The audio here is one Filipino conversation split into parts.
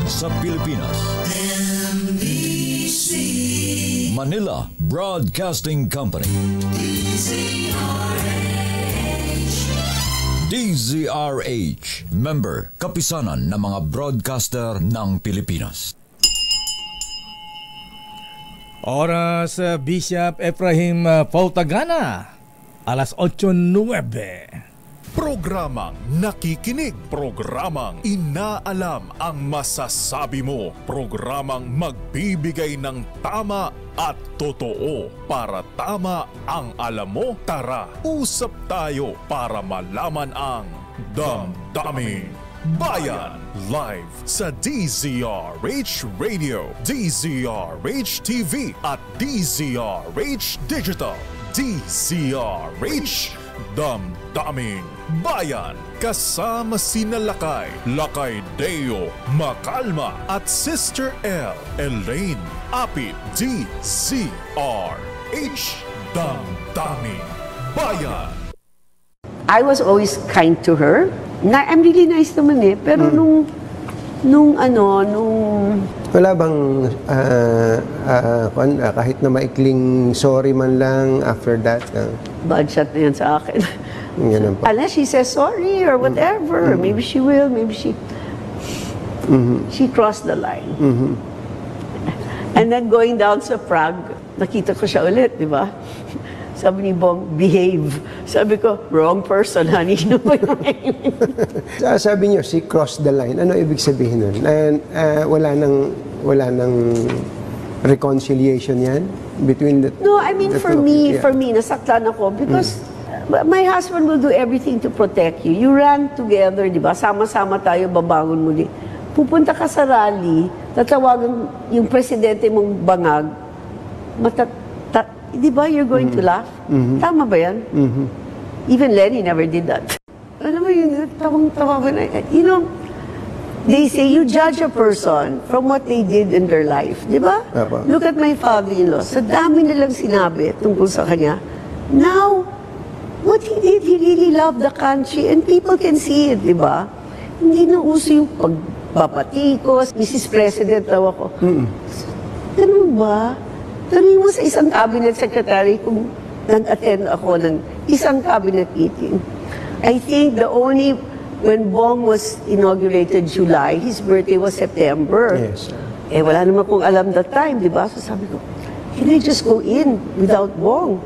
sa Pilipinas. NBC Manila Broadcasting Company. DZRH, member, kapisanan ng mga broadcaster ng Pilipinas. Oras, Bishop Efraim Pautagana, alas 8:09. Programang nakikinig, programang inaalam ang masasabi mo, programang magbibigay ng tama at totoo para tama ang alam mo. Tara, usap tayo para malaman ang Damdaming Bayan. Live sa DZRH Radio, DZRH TV at DZRH Digital. DZRH Damdaming Bayan. Kasama sina Lakay Deo Macalma at Sister L. Elaine Apit. DZRH Damdaming Bayan. I was always kind to her. I'm really nice naman eh. Pero nung wala bang kahit na maikling sorry man lang after that? Bad shot na yan sa akin. Ganun pa. Unless she says sorry or whatever. Maybe she will, maybe she crossed the line. And then going down sa Prague, nakita ko siya ulit, di ba? Sabi ni Bong, behave. Sabi ko, wrong person, honey. Sabi niyo, she crossed the line. Ano ibig sabihin nun? And wala nang reconciliation yan between the... No, I mean, for me, nasaktan ako because my husband will do everything to protect you. You ran together, di ba? Sama-sama tayo, babangon muli. Pupunta ka sa rally, tatawagan yung presidente mong bangag, di ba you're going to laugh? Tama ba yan? Even Lenny never did that. Ano mo yun? Tawang-tawagan. You know, they say you judge a person from what they did in their life. Di ba? Look at my father-in-law. Sa dami nilang sinabi tungkol sa kanya. Now, what he did, he really loved the country and people can see it, di ba? Hindi na uso yung pagpapatikos. Mrs. President daw ako. Ganun ba? Tanungin mo sa isang cabinet secretary kung nag-attend ako ng isang cabinet meeting. I think when Bong was inaugurated July, his birthday was September. Yes. Eh, wala naman kong alam that time, di ba? So sabi ko, can I just go in without Bong?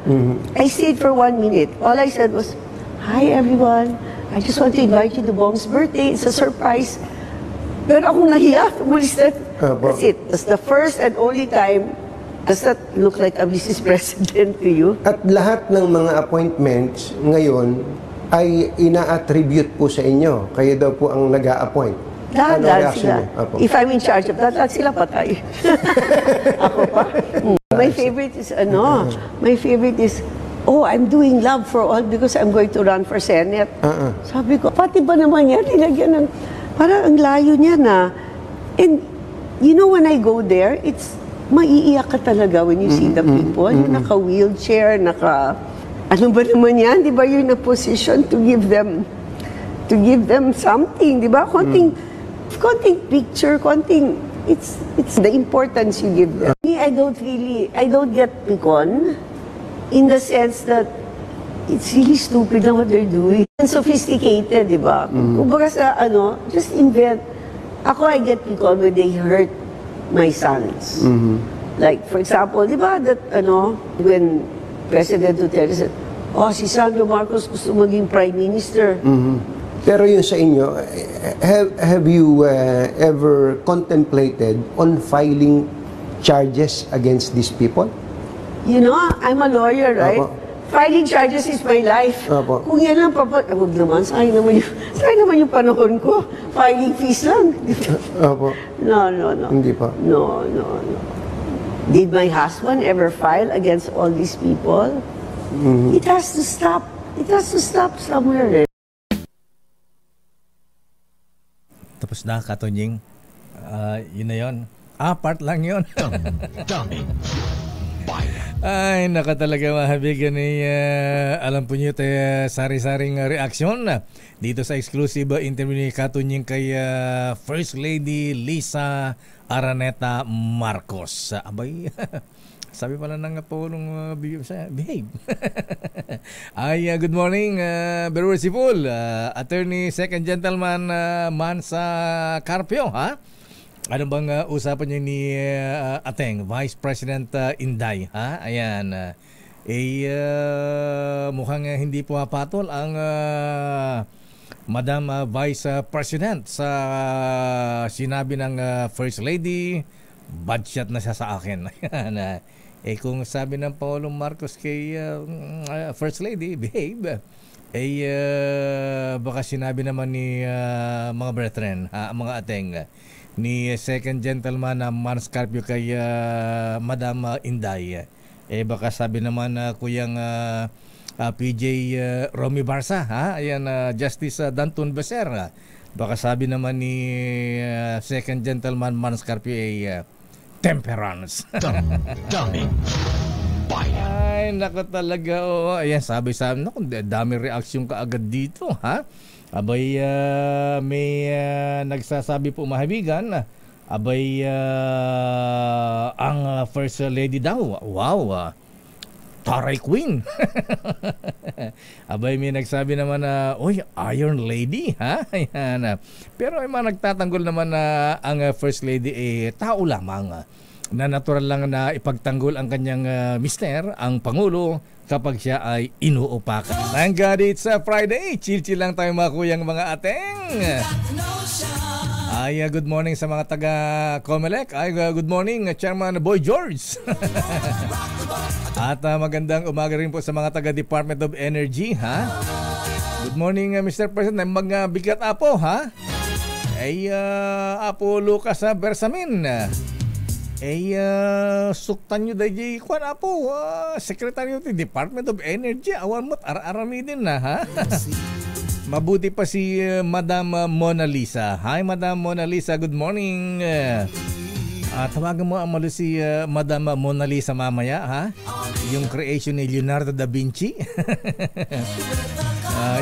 I stayed for 1 minute. All I said was, hi everyone, I just want to invite you to Bong's birthday. It's a surprise. Pero akong nahiya. That's it. That's the first and only time. Does that look like a Mrs. President to you? At lahat ng mga appointments ngayon ay ina-attribute po sa inyo. Kayo daw po ang nag-a-appoint. Lahat sila. If I'm in charge of that, lahat sila patay. Ako pa. My favorite is, I'm doing love for all because I'm going to run for Senate. Sabi ko, pati ba naman yan? Nilagyan ng, parang ang layo niya na. And, you know, when I go there, maiiyak ka talaga when you see the people. Yung naka-wheelchair, ano ba naman yan? Di ba you're in a position to give them something, di ba? Konting picture, it's the importance you give them. I don't get pikon in the sense that it's really stupid na what they're doing. And sophisticated, di ba? Kumbaga sa just invent. Ako, I get pikon when they hurt my sons. Like, for example, di ba, when President Duterte said, si Sandro Marcos gusto maging Prime Minister. Pero yun sa inyo, have you ever contemplated on filing charges against these people? You know, I'm a lawyer, right? Filing charges is my life. Kung yan lang, huwag naman, sayang naman yung panahon ko. Filing fees lang. No. Hindi pa? No. Did my husband ever file against all these people? It has to stop. It has to stop somewhere. Tapos na, Katunying. Yun na yun. Part lang yun. Damdaming Bayan. Ay, naka talaga mahabigan ni alam po niyo tayo sari-saring reaksyon dito sa exclusive interview ni Katunying kay First Lady Lisa Araneta Marcos. Abay, sabi pala ng Pangulong behave. Ay, good morning, very merciful, Attorney Second Gentleman Mansa Carpio, ha? Ano bang usapan niyo ni Ateng, Vice President Inday, ha? Ayan, mukhang hindi pumapatol ang Madam Vice President sa sinabi ng First Lady. Bad shot na siya sa akin. Ayan, kung sabi ng Pangulong Marcos kay First Lady, behave, baka sinabi naman ni mga brethren, mga Ateng, ni Second Gentleman Mans Carpio kay Madam Inday, baka sabi naman kuyang PJ Romy Barsa, ha? Ayan, Justice Danton Becerra, baka sabi naman ni Second Gentleman Mans Carpio temperance. Daming bayan. Ay, nako talaga. Ayan, sabi naku, dami reaksyon kaagad dito, ha? Abay, may nagsasabi po mahabigan, abay, ang First Lady daw, wow, Taray Queen. Abay, may nagsabi naman na, Iron Lady, ha? Ayan, pero may mga nagtatanggol naman na ang First Lady tao lamang, na natural lang na ipagtanggol ang kanyang mister, ang Pangulo, kapag siya ay inuupakan. Thank God it's Friday. Chill-chill lang tayo mga kuyang mga Ateng. Ay, good morning sa mga taga-Comelec. Ay, good morning, Chairman Boy George. At magandang umaga rin po sa mga taga-Department of Energy, ha? Good morning, Mr. President. Mga bigat apo, ha? Apo Lucas Bersamin. Suktan nyo dahi kwan apo, Secretary of the Department of Energy, awan mo't aramidin na, ha? Mabuti pa si Madam Mona Lisa. Hi, Madam Mona Lisa, good morning. Tawagan mo ang si Madam Mona Lisa mamaya, ha? Yung creation ni Leonardo da Vinci.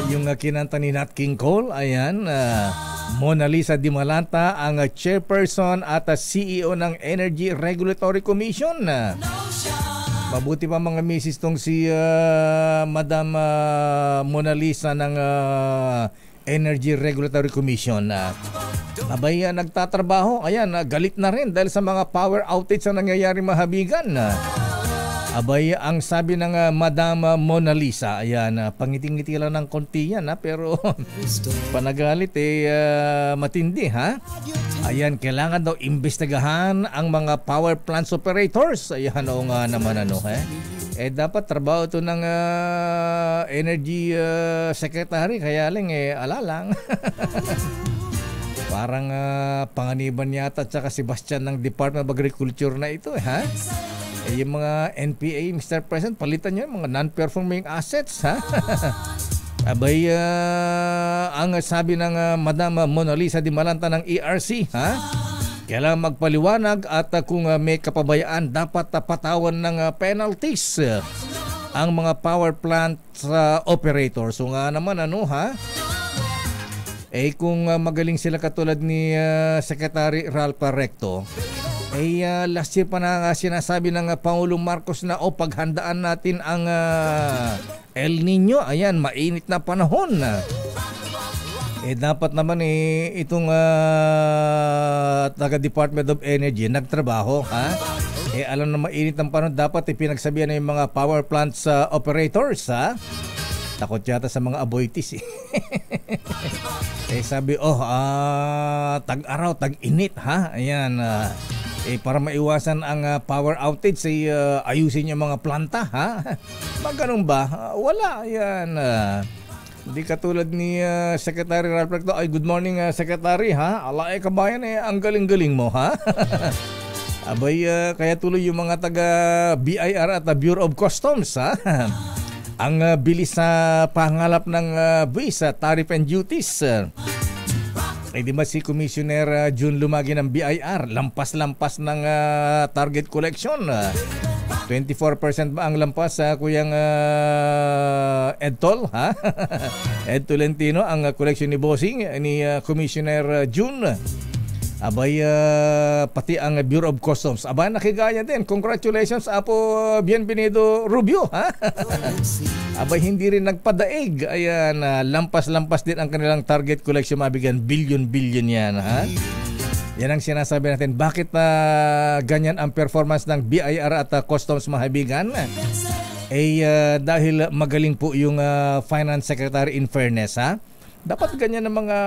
Yung kinanta ni Nat King Cole, ayan, Mona Lisa Dimalanta, ang chairperson at CEO ng Energy Regulatory Commission. Mabuti pa mga misis tong si Madam Mona Lisa ng Energy Regulatory Commission. Abay, nagtatrabaho, ayan, galit na rin dahil sa mga power outage na nangyayari mahabigan. Abay, ang sabi ng Madam Mona Lisa, ayan, pangiting-ngiti lang ng konti yan, pero panagalit matindi, ha? Ayan, kailangan daw imbestigahan ang mga power plants operators. Ayan, o nga naman, dapat trabaho ito ng Energy Secretary, kaya lang, alalang. Parang Panganiban yata at saka Sebastian ng Department of Agriculture na ito, ha? Yung mga NPA, Mr. President, palitan nyo yung mga non-performing assets, ha? Abay, ang sabi ng Madam Mona Lisa Dimalanta ng ERC, ha? Kailangan magpaliwanag at kung may kapabayaan, dapat patawan ng penalties ang mga power plant operators. So nga naman, ha? Kung magaling sila katulad ni Secretary Ralph Recto, last year pa na sinasabi ng Pangulong Marcos na paghandaan natin ang El Nino. Ayan, mainit na panahon. Dapat naman itong taga-Department of Energy nagtrabaho, ha? Alam na mainit ang panahon, dapat pinagsabihan na yung mga power plants operators, ha? Takot yata sa mga aboitis, sabi, tag-araw, tag-init, ha? Ayan, para maiwasan ang power outage, ayusin yung mga planta, ha? Ganun ba? Wala, yan. Hindi katulad ni Secretary Ralph Recto. Ay, good morning, Secretary, ha? Alay kabayan, ang galing-galing mo, ha? Abay, kaya tuloy yung mga taga BIR at Bureau of Customs, ha? Ang bilis sa pangalap ng buwis, tariff and duties. Di ba si Commissioner June Lumagi ng BIR, lampas-lampas ng target collection. 24% ba ang lampas sa kuyang Ed ha? Ed Tolentino ang collection ni Bossing ni Commissioner June. Abay, pati ang Bureau of Customs. Abay, nakigaya din. Congratulations, Apo Bienvenido Rubio. Ha? Abay, hindi rin nagpadaig. Ayan, lampas-lampas din ang kanilang target collection. Mabigyan, billion yan. Ha? Yan ang sinasabi natin. Bakit ganyan ang performance ng BIR at Customs, mahabigan? Dahil magaling po yung Finance Secretary in fairness, ha? Dapat ganyan ang mga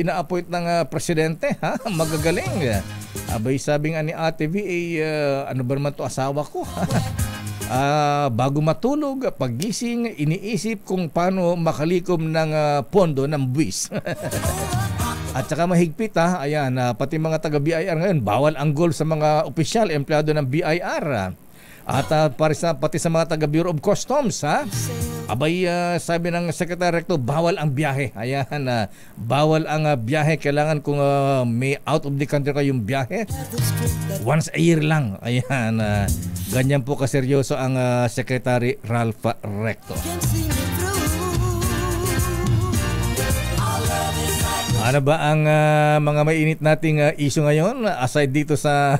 ina-appoint ng presidente, ha? Magagaling. Abay, sabi nga ni Ate V, ano ba naman to, asawa ko? Bago matulog, paggising, iniisip kung paano makalikom ng pondo ng buwis. At saka mahigpit, ha? Ayan, pati mga taga-BIR ngayon, bawal ang goal sa mga opisyal, empleyado ng BIR. At pati sa mga taga-Bureau of Customs, ha? Abay, sabi ng Secretary Recto, bawal ang biyahe. Ayan, bawal ang biyahe. Kailangan kung may out of the country kayong biyahe, once a year lang. Ayan, ganyan po kaseryoso ang Secretary Ralph Recto. Ano ba ang mga mainit nating issue ngayon? Aside dito sa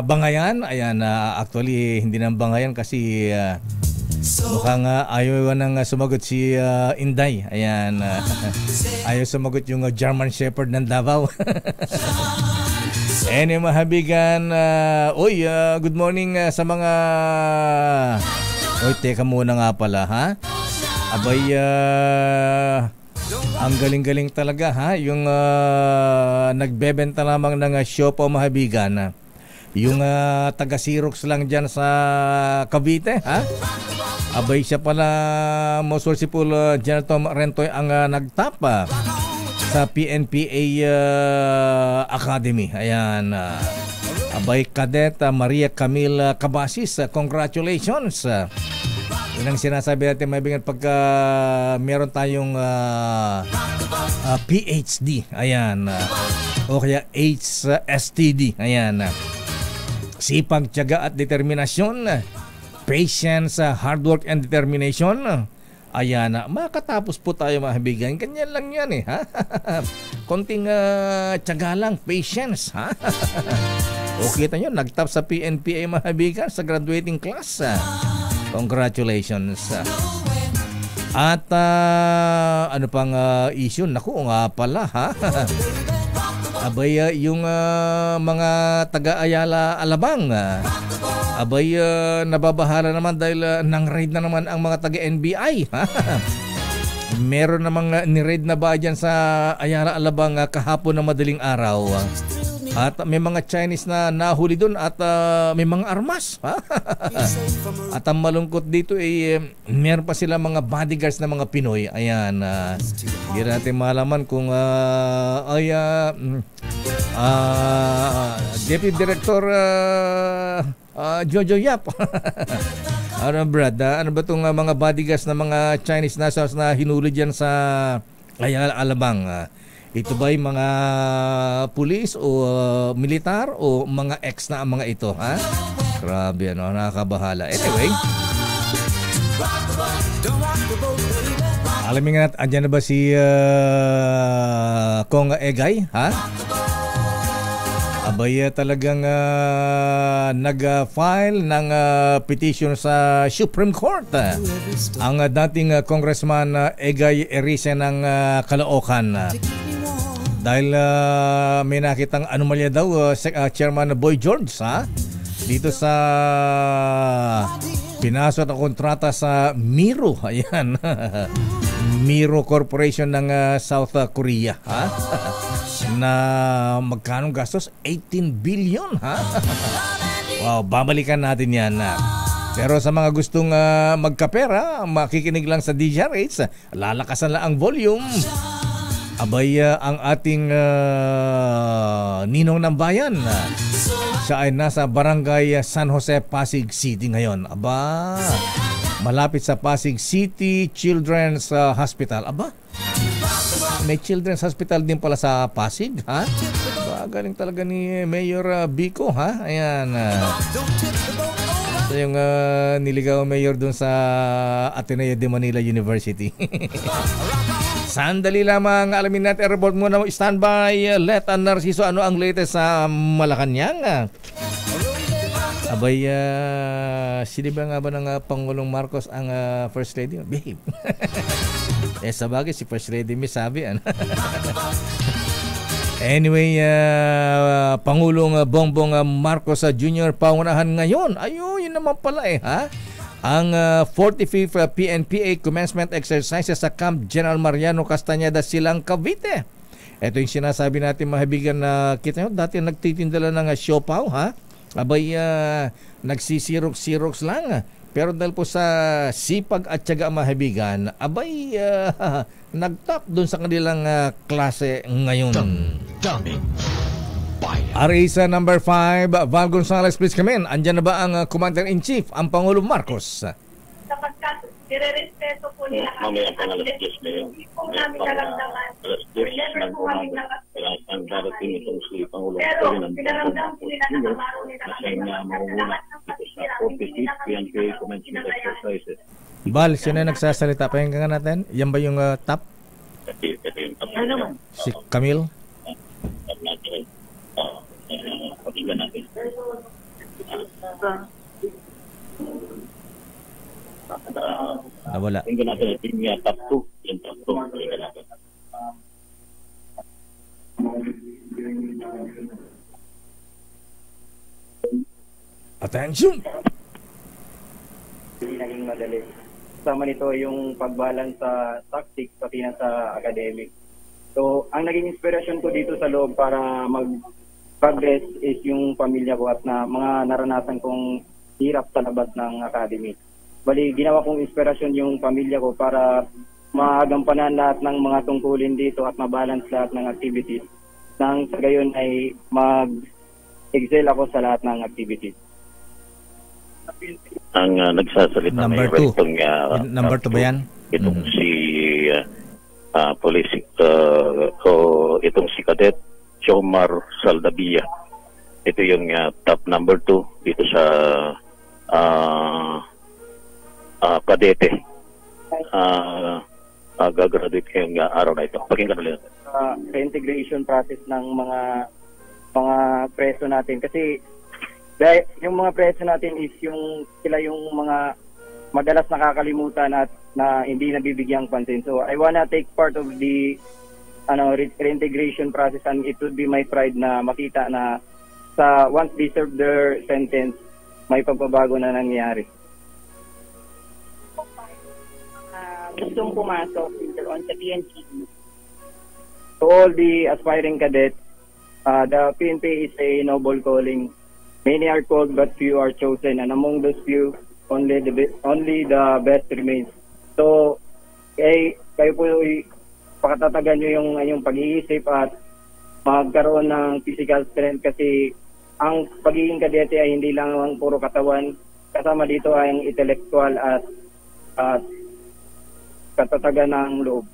Bangayan, ayan, actually hindi nang Bangayan kasi mukhang ayaw nang sumagot si Inday. Ayan, ayaw sumagot yung German Shepherd ng Davao. Mahabigan, good morning sa mga... Teka muna nga pala, ha? Abay, ang galing-galing talaga, ha? Yung nagbebenta lamang ng siopaw, mahabigan. Yung taga-Xerox lang dyan sa Cavite, ha? Abay, siya pala, most worshipful General Tom Rentoy ang nagtapa sa PNPA Academy. Ayan. Abay, Cadet Maria Camila Cabasis, congratulations. Yun ang sinasabi natin, maibigan, pagka meron tayong PhD, ayan, o kaya HSTD, ayan, sipag, tiyaga at determinasyon, patience, hard work and determination, ayan, makatapos po tayo, mahabigan. Ganyan lang yan, ha? Konting tiyaga lang, patience, ha? O kita nyo, nagtap sa PNPA, mahabigan, sa graduating class. Congratulations. At ano pang issue? Naku, nga pala, ha? Abay, yung mga taga-Ayala Alabang, abay, nababahala naman dahil nang-raid na naman ang mga taga-NBI. Meron namang ni-raid na ba dyan sa Ayala Alabang kahapon na madaling araw. At may mga Chinese na nahuli doon at may mga armas. At ang malungkot dito meron pa sila mga bodyguards na mga Pinoy. Ayan, hindi natin malaman kung Deputy Director Jojo Yap. Ano Brad, ano ba itong mga bodyguards na mga Chinese nationals na hinuli dyan sa Ayala Alabang? Ito ba'y mga pulis o militar o mga ex na ang mga ito, ha? Grabe, ano, nakakabahala. Anyway, alamin nga natin, andyan na ba si Kong Egay, ha? Abay, talagang nag-file ng petition sa Supreme Court. Ang dating Congressman Egay Erice ng Caloocan. Dahil may nakitang anomalya daw, Chairman Boy George, ha? Dito sa pinasok na kontrata sa Miro. Ayan. Miro Corporation ng South Korea, ha? Na magkano gastos? 18 billion, ha? Wow, babalikan natin yan. Pero sa mga gustong magkapera, makikinig lang sa DJRH, lalakasan lang ang volume. Abay, ang ating ninong ng bayan, siya ay nasa Barangay San Jose, Pasig City ngayon. Aba, malapit sa Pasig City Children's Hospital. Aba, may Children's Hospital din pala sa Pasig, ha? Napakagaling talaga ni Mayor Bico, ha? Ayan. Ito yung niligaw mayor dun sa Ateneo de Manila University. Sandali lamang, alamin natin, report muna, standby, Leta Narciso, ano ang latest sa Malacanang? Abay, sino ba nga ba ng Pangulong Marcos ang First Lady? Babe. Sabagay, si First Lady may sabi, ano? Anyway, Pangulong Bongbong Marcos Jr. pangunahan ngayon. Ayun, yun naman pala ha? Ang 45th PNPA commencement exercises sa Camp General Mariano Castañeda, Silang, Cavite. Ito yung sinasabi natin, mahabigan, na kita nyo, dati nagtitindala ng siopaw, ha? Abay, nagsisirok-siroks lang. Pero dahil po sa sipag at tiyaga, mahabigan, abay, nag-top dun sa kanilang klase ngayon. Daming bayan. RA number 5, Val Gonzales, please come in. Andyan na ba ang Commander-in-Chief, ang Pangulong Marcos? Sapagkat nire-respeto po nila kami at hindi po namin naramdaman. Never po kami pero pinaramdam po nila na kamaro nila kami sa lahat ng patisira. Hindi nila kami pinabayaan. Val, sino nagsasalita? Pakinggan natin. Yan ba yung top? Si Camille? Pakinggan natin. Wala. Pakinggan natin yung top 2. Yung top 2. Pakinggan natin. Attention! Hindi naging madali. Kasama nito yung pagbalance sa tactics pati na sa academic. So, ang naging inspirasyon ko dito sa loob para mag-progress is yung pamilya ko at na mga naranasan kong hirap sa labas ng academy. Bali, ginawa kong inspirasyon yung pamilya ko para magampanan lahat ng mga tungkulin dito at mabalance lahat ng activities. Nang sa gayon ay mag-excel ako sa lahat ng activities. Ang nagsasalita number 2. Number 2 ba yan? Itong si police o itong si Cadet Jomar Saldavia. Ito yung top number 2 dito sa Cadete. Gagraduate ngayong araw na ito. Pakinggan ulit. Reintegration process ng mga preso natin kasi yung mga preso natin is sila yung mga madalas nakakalimutan at na hindi nabibigyang pansin. So I wanna take part of the reintegration process and it would be my pride na makita na once they serve their sentence, may pagbabago na nangyayari. Gustong pumasok later on sa PNP. To all the aspiring cadets, the PNP is a noble calling. Many are called but few are chosen, and among those few, only the best remains. So, kayo po pakatatagan nyo yung pag-iisip at magkaroon ng physical strength kasi ang pagiging kadete ay hindi lang ang puro katawan. Kasama dito ay ang intellectual at katatagan ng loob.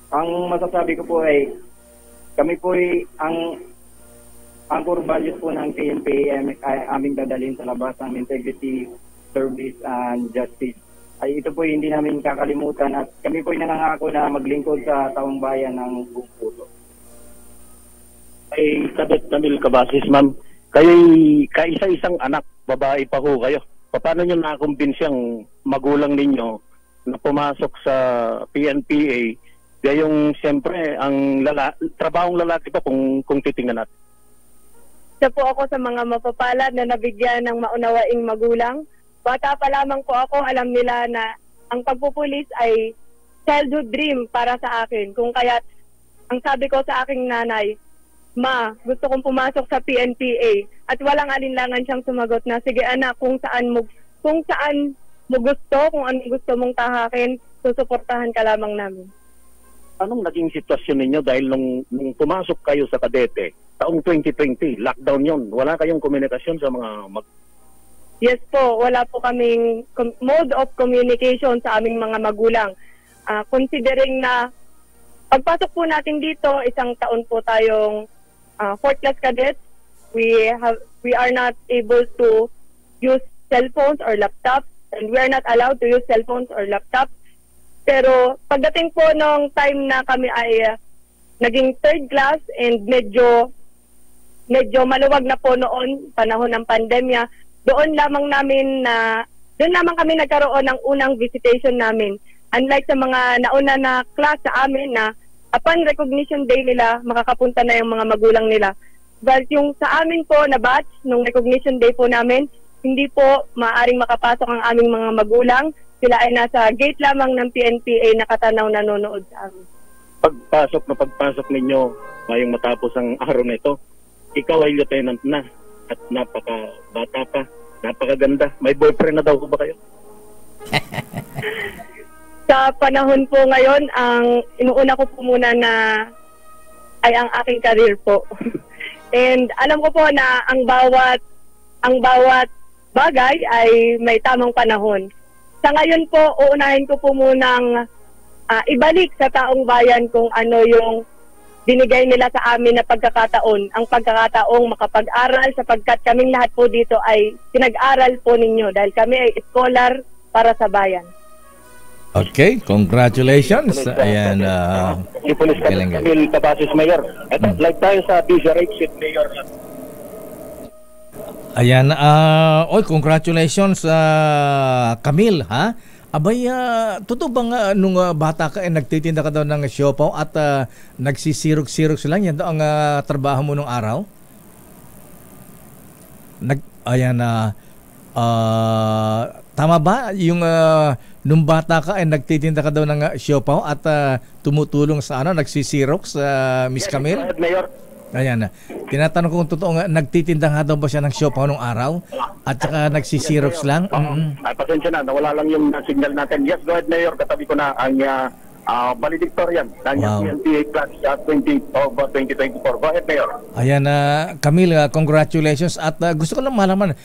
Ang masasabi ko po ay kami po ay ang core values po ng PNP ay aming dadalhin sa labas ng integrity, service, and justice. Ay ito po hindi namin kakalimutan at kami po ay nangangako na maglingkod sa taong bayan ng buong puso. Ay, Cadet Camille Cabasis, ma'am, kayo kaisa-isang anak, babae pa ho kayo. Paano nyo nakakumbinsi ang magulang ninyo na pumasok sa PNPA? Gayong siyempre ang trabahong lalaki pa kung titingnan natin. Isa po ako sa mga mapapalad na nabigyan ng maunawaing magulang. Bata pa lamang po ako, alam nila na ang pagpupulis ay childhood dream para sa akin. Kung kaya't ang sabi ko sa aking nanay, Ma, gusto kong pumasok sa PNPA. At walang alinlangan siyang sumagot na, sige anak, kung saan mo gusto, kung anong gusto mong tahakin, susuportahan ka lamang namin. Anong naging sitwasyon ninyo dahil nung pumasok kayo sa Cadete, taong 2020, lockdown yon, wala kayong komunikasyon sa mga Yes po, wala po kaming mode of communication sa aming mga magulang. Considering na pagpasok po natin dito, isang taon po tayong fourth class cadets, we are not able to use cellphones or laptops, and we are not allowed to use cellphones or laptops. Pero pagdating po nung time na kami ay naging third class and medyo maluwag na po noon, panahon ng pandemya, doon lamang kami nagkaroon ng unang visitation namin. Unlike sa mga nauna na class sa amin na upon recognition day nila, makakapunta na yung mga magulang nila. But yung sa amin po na batch, nung recognition day po namin, hindi po maaring makapasok ang aming mga magulang. Sila ay nasa gate lamang ng PNPA nakatanaw nanonood sa amin. Pagpasok ninyo ngayong matapos ang araw na ito, ikaw ay lieutenant na at napaka-bata pa, napakaganda. May boyfriend na daw ba kayo? Sa panahon po ngayon, ang inuuna ko po muna na ay ang aking career po. And alam ko po na ang bawat bagay ay may tamang panahon. Sa ngayon po, uunahin ko po munang ibalik sa taong bayan kung ano yung binigay nila sa amin na pagkakataon. Ang pagkakataong makapag-aral sapagkat kaming lahat po dito ay pinag-aral po ninyo dahil kami ay scholar para sa bayan. Okay, congratulations. Ayan. Police Camille Tabasis Mayor. Ito, like tayo sa PCRH Mayor. Ayan. Congratulations, Camille, ha? Abay, totoo bang nung bata ka nagtitinda ka daw ng siopaw at nagsisirok-sirok lang? Yan daw ang trabaho mo nung araw? Tama ba yung nung bata ka nagtitinda ka daw ng siopaw at tumutulong sa nagsisirok sa Miss Camille? Mayor. Ayan. Tinatanong ko kung totoo nga, nagtitinda nga daw ba siya ng siopaw nung araw? At saka nagsisirox lang? Ay, pasensya na, nawala lang yung signal natin. Yes, go ahead, Mayor. Katabi ko na ang valedictorian ng PNPA class 2024. Go ahead, Mayor. Ayan, Camille, congratulations. At gusto ko lang malaman,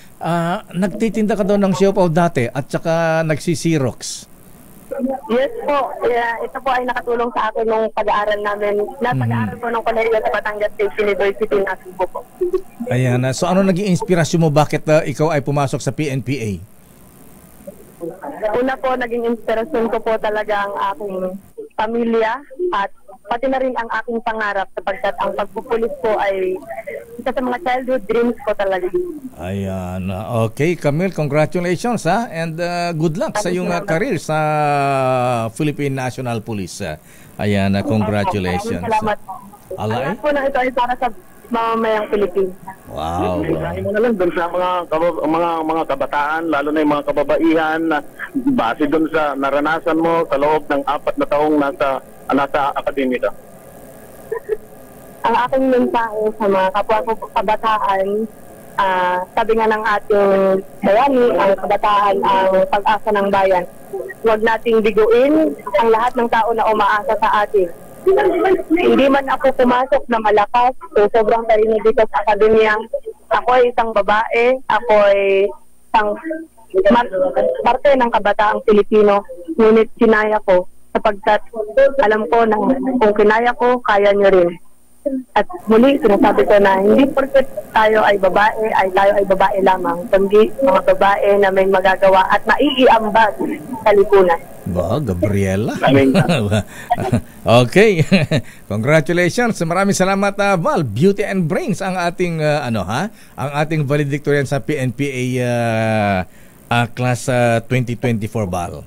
nagtitinda ka daw ng siopaw dati at saka nagsisirox? Yes po. Ito po ay nakatulong sa akin nung pag-aaral namin. Pag-aaral po ng kolehiyo sa Batangas State University na Cebu po. Ayan. So ano naging inspirasyon mo bakit ikaw ay pumasok sa PNPA? Una po, naging inspirasyon ko po talaga ang aking pamilya at pati na rin ang aking pangarap sapagkat ang pagpupulis po ay isa sa mga childhood dreams ko talaga. Ayan. Okay, Camille, congratulations ha and good luck sa iyong career sa Philippine National Police. Ayan, congratulations. Salamat. Alay? Po na ito ay para sa mamamayang Pilipinas. Wow. Mo na lang doon sa mga kabataan, lalo na yung mga kababaihan na base doon sa naranasan mo sa loob ng 4 na taong nasa akademya. Ang aking mensahe sa mga kapwa ko kabataan, sabi nga ng ating bayani, ang kabataan ang pag-asa ng bayan. Huwag nating biguin ang lahat ng tao na umaasa sa atin. Hindi man ako pumasok na malakas, so sobrang talino dito sa akademya. Ako ay isang babae, ako ay isang parte ng kabataang Pilipino, ngunit kinaya ko sapagkat alam ko na kung kinaya ko, kaya nyo rin. At muli, sinasabi ko na hindi porket tayo ay babae lamang, kundi mga babae na may magagawa at maiiambag sa lipunan. Ba, Gabriela. Okay. Congratulations. Maraming salamat, Val. Beauty and Brains ang ating ang ating valedictorian sa PNPA class 2024, Val.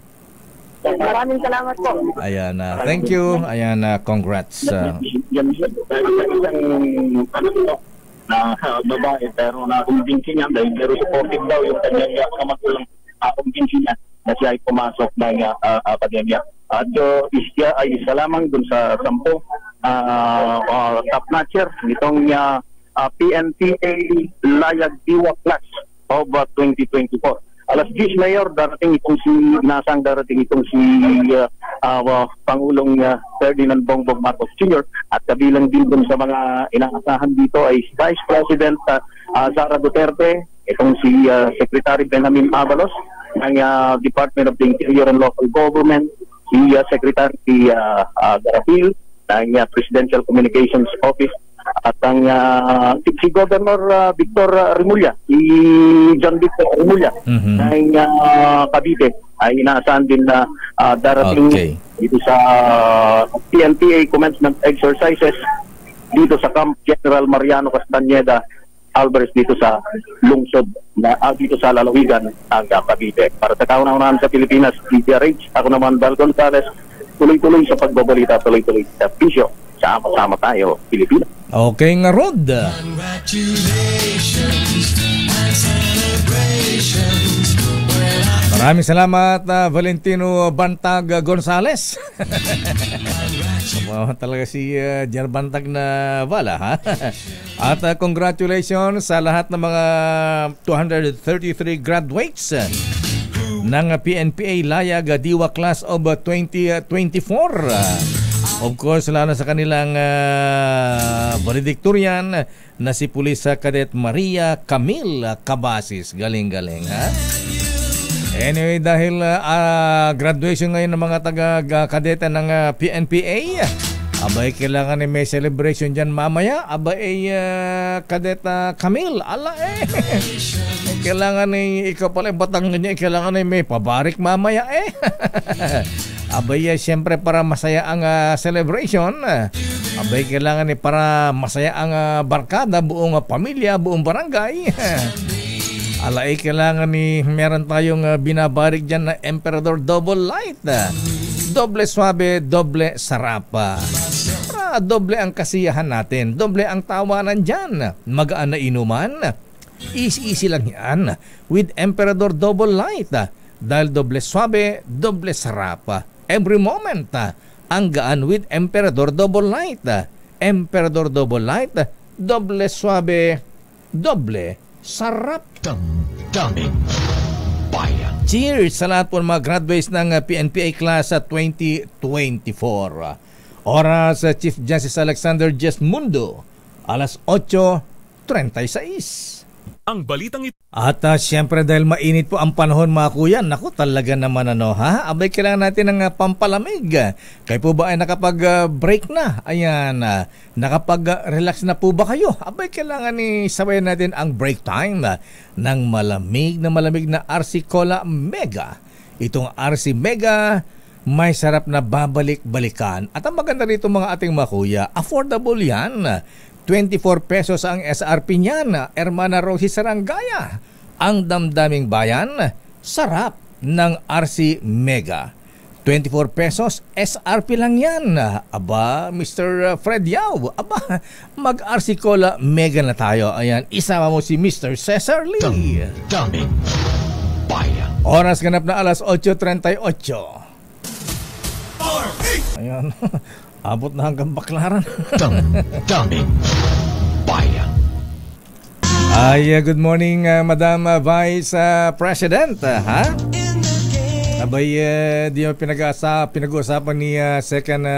Maraming salamat po. Ayan, thank you. Ayan, congrats. Yan na babae pero na-convince niya dahil very supportive daw yung kanyang magulang convince niya na siya ay pumasok ng akademya. At siya ay isa lamang dun sa 10 top-notcher nitong PNPA Layag Diwa Class of 2024. Alas 10, Mayor, darating itong si Pangulong Ferdinand Bongbong Marcos Jr. at kabilang din dun sa mga inaasahan dito ay Vice President Sara Duterte, Itong si Secretary Benjamin Avalos ng Department of the Interior and Local Government, si Secretary Garapil ng Presidential Communications Office, at ang si Governor Victor Remulla, si John Victor Remulla ng Cavite ay inaasahan din na darating dito sa PNPA commencement exercises dito sa Camp General Mariano Castañeda Alvarez dito sa lungsod na dito sa lalawigan ng Cavite. Para sa kauna-unahan sa Pilipinas, DZRH, ako naman Val Gonzales, tuloy-tuloy sa pagbabalita, tuloy-tuloy sa bisyo. Sama-sama tayo, Pilipinas. Okay nga, Rod. Maraming salamat, Valentino Bantag Gonzales. Talaga si Jan Bantag na bala, ha? At congratulations sa lahat ng mga 233 graduates ng PNPA Layag Diwa Class of 2024. Of course, lalo sa kanilang valedictorian na si Police Cadet Maria Camille Cabasis. Galing-galing, ha? Anyway, dahil graduation ngayon ng mga taga-kadeta ng PNPA, abay kailangan may celebration dyan mamaya. Abay Kadeta Camille, kailangan ikaw pala batang niya, kailangan may pabarik mamaya abay siyempre para masaya ang celebration, abay kailangan para masaya ang barkada, buong pamilya, buong barangay. Kailangan meron tayong binabarik dyan na Emperador Double Light. Doble swabe, doble sarapa. Doble ang kasiyahan natin, doble ang tawanan dyan. Magaan na inuman, easy lang yan with Emperador Double Light. Dahil doble swabe, doble sarapa. Every moment, ang gaan with Emperador Double Light. Emperador Double Light, doble swabe, doble sarap. Damdaming bayan. Cheers sa lahat po ng mga graduates ng PNPA Class 2024. Oras Chief Justice Alexander Mundo, alas 8:36. Ang balitang ito. At siyempre dahil mainit po ang panahon mga kuya, naku talaga naman abay kailangan natin ng pampalamig. Kayo po ba ay nakapag-break na? Ayan, nakapag-relax na po ba kayo? Abay kailangan sabayan natin ang break time ng malamig na RC Cola Mega. Itong RC Mega, may sarap na babalik-balikan. At ang maganda rito mga ating mga kuya, affordable yan. 24 pesos ang SRP niyan, Hermana Rosie Sarangaya. Ang damdaming bayan, sarap ng RC Mega. 24 pesos, SRP lang yan. Aba, Mr. Fred Yao, mag-RC Cola Mega na tayo. Ayan, isama mo si Mr. Cesar Lee. Damdaming bayan. Oras ganap na alas 8:38. Ayan. Abot na hanggang Baklaran. Damdaming bayan. Good morning, Madam Vice President. Abay, di mo pinag-uusapan ni Second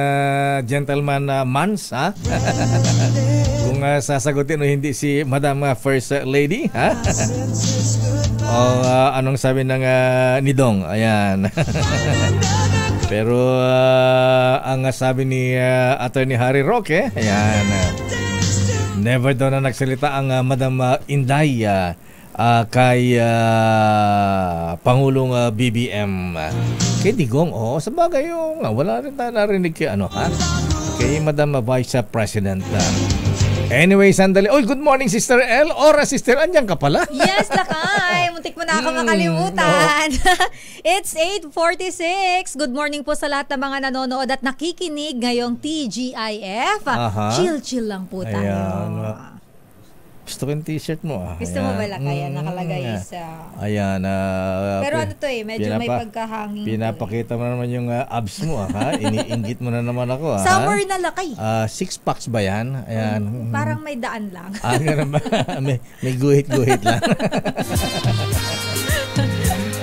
Gentleman Mans, kung sasagutin o hindi si Madam First Lady, o anong sabi ng Nidong? Ayan. Pero ang sabi ni Attorney Harry Roque, ayan, never daw na nagsalita ang Madam Inday kay Pangulong BBM. Kay Digong, sa bagay wala rin tayo narinig kay kay Madam Vice President. Anyway, sandali. Good morning, Sister L. Sister, andyan ka pala? Yes, lakay. Muntik mo na ako makalimutan. It's 8:46. Good morning po sa lahat ng mga nanonood at nakikinig ngayong TGIF. Chill lang po tayo. Ayan. Gusto ko yung t-shirt mo. Gusto mo ba lakay? Nakalagay sa... Ayan. Pero medyo may pagkahangin. Pinapakita mo naman yung abs mo. Iniinggit mo na naman ako. Summer na lakay. 6 packs ba yan? Ayan. Parang may daan lang. may guhit-guhit lang.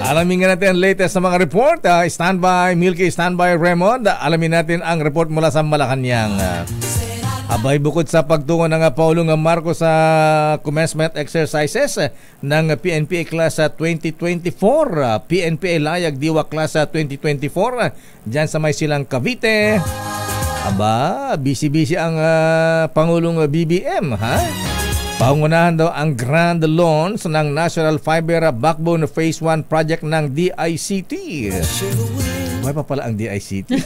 Alamin nga natin ang latest sa mga report. Standby Milky, standby Raymond. Alamin natin ang report mula sa Malacanang. Abay, bukod sa pagtungo ng Pangulong Marcos sa commencement exercises ng PNPA Class 2024, PNPA Layag Diwa Class 2024, dyan sa may silang Cavite. Aba, busy-busy ang Pangulong BBM, ha? Pangunahan daw ang grand launch ng National Fiber Backbone Phase 1 project ng DICT. May pa pala ang DICT.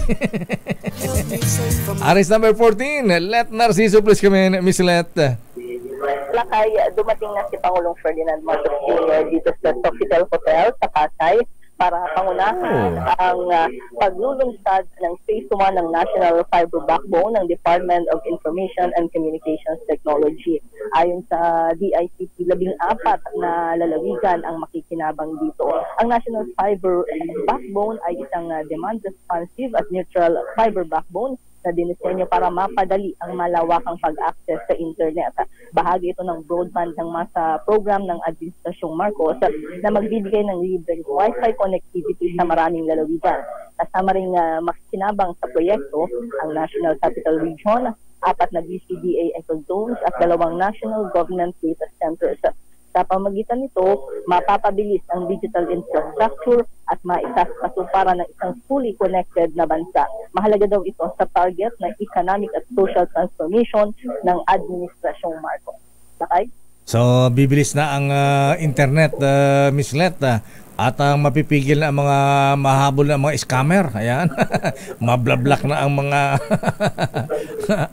Aris number 14, Let Narciso please come in, Miss Let. Lakay, dumating na si Pangulong Ferdinand Marcos Jr. dito sa Sofitel Hotel sa Pasay para pangunahan ang paglulunsad ng Phase 1 ng National Fiber Backbone ng Department of Information and Communications Technology. Ayon sa DICT, 14 na lalawigan ang makikinabang dito. Ang National Fiber Backbone ay isang demand-responsive at neutral fiber backbone na dinisenyo para mapadali ang malawakang pag-access sa internet. Bahagi ito ng broadband ng masa program ng Administrasyong Marcos na magbibigay ng libreng Wi-Fi connectivity sa maraming lalawigan. Kasama rin makikinabang sa proyekto ang National Capital Region, 4 na BCDA ecozones at 2 National Government Data Centers. Sa pamagitan nito, mapapabilis ang digital infrastructure at maisasasumpara ng isang fully connected na bansa. Mahalaga daw ito sa target ng economic at social transformation ng Administrasyong Marcos. Okay? So, bibilis na ang internet, Miss Let, at mapipigil na ang mga mahabol na mga scammer. Ayan. Mablablak na ang mga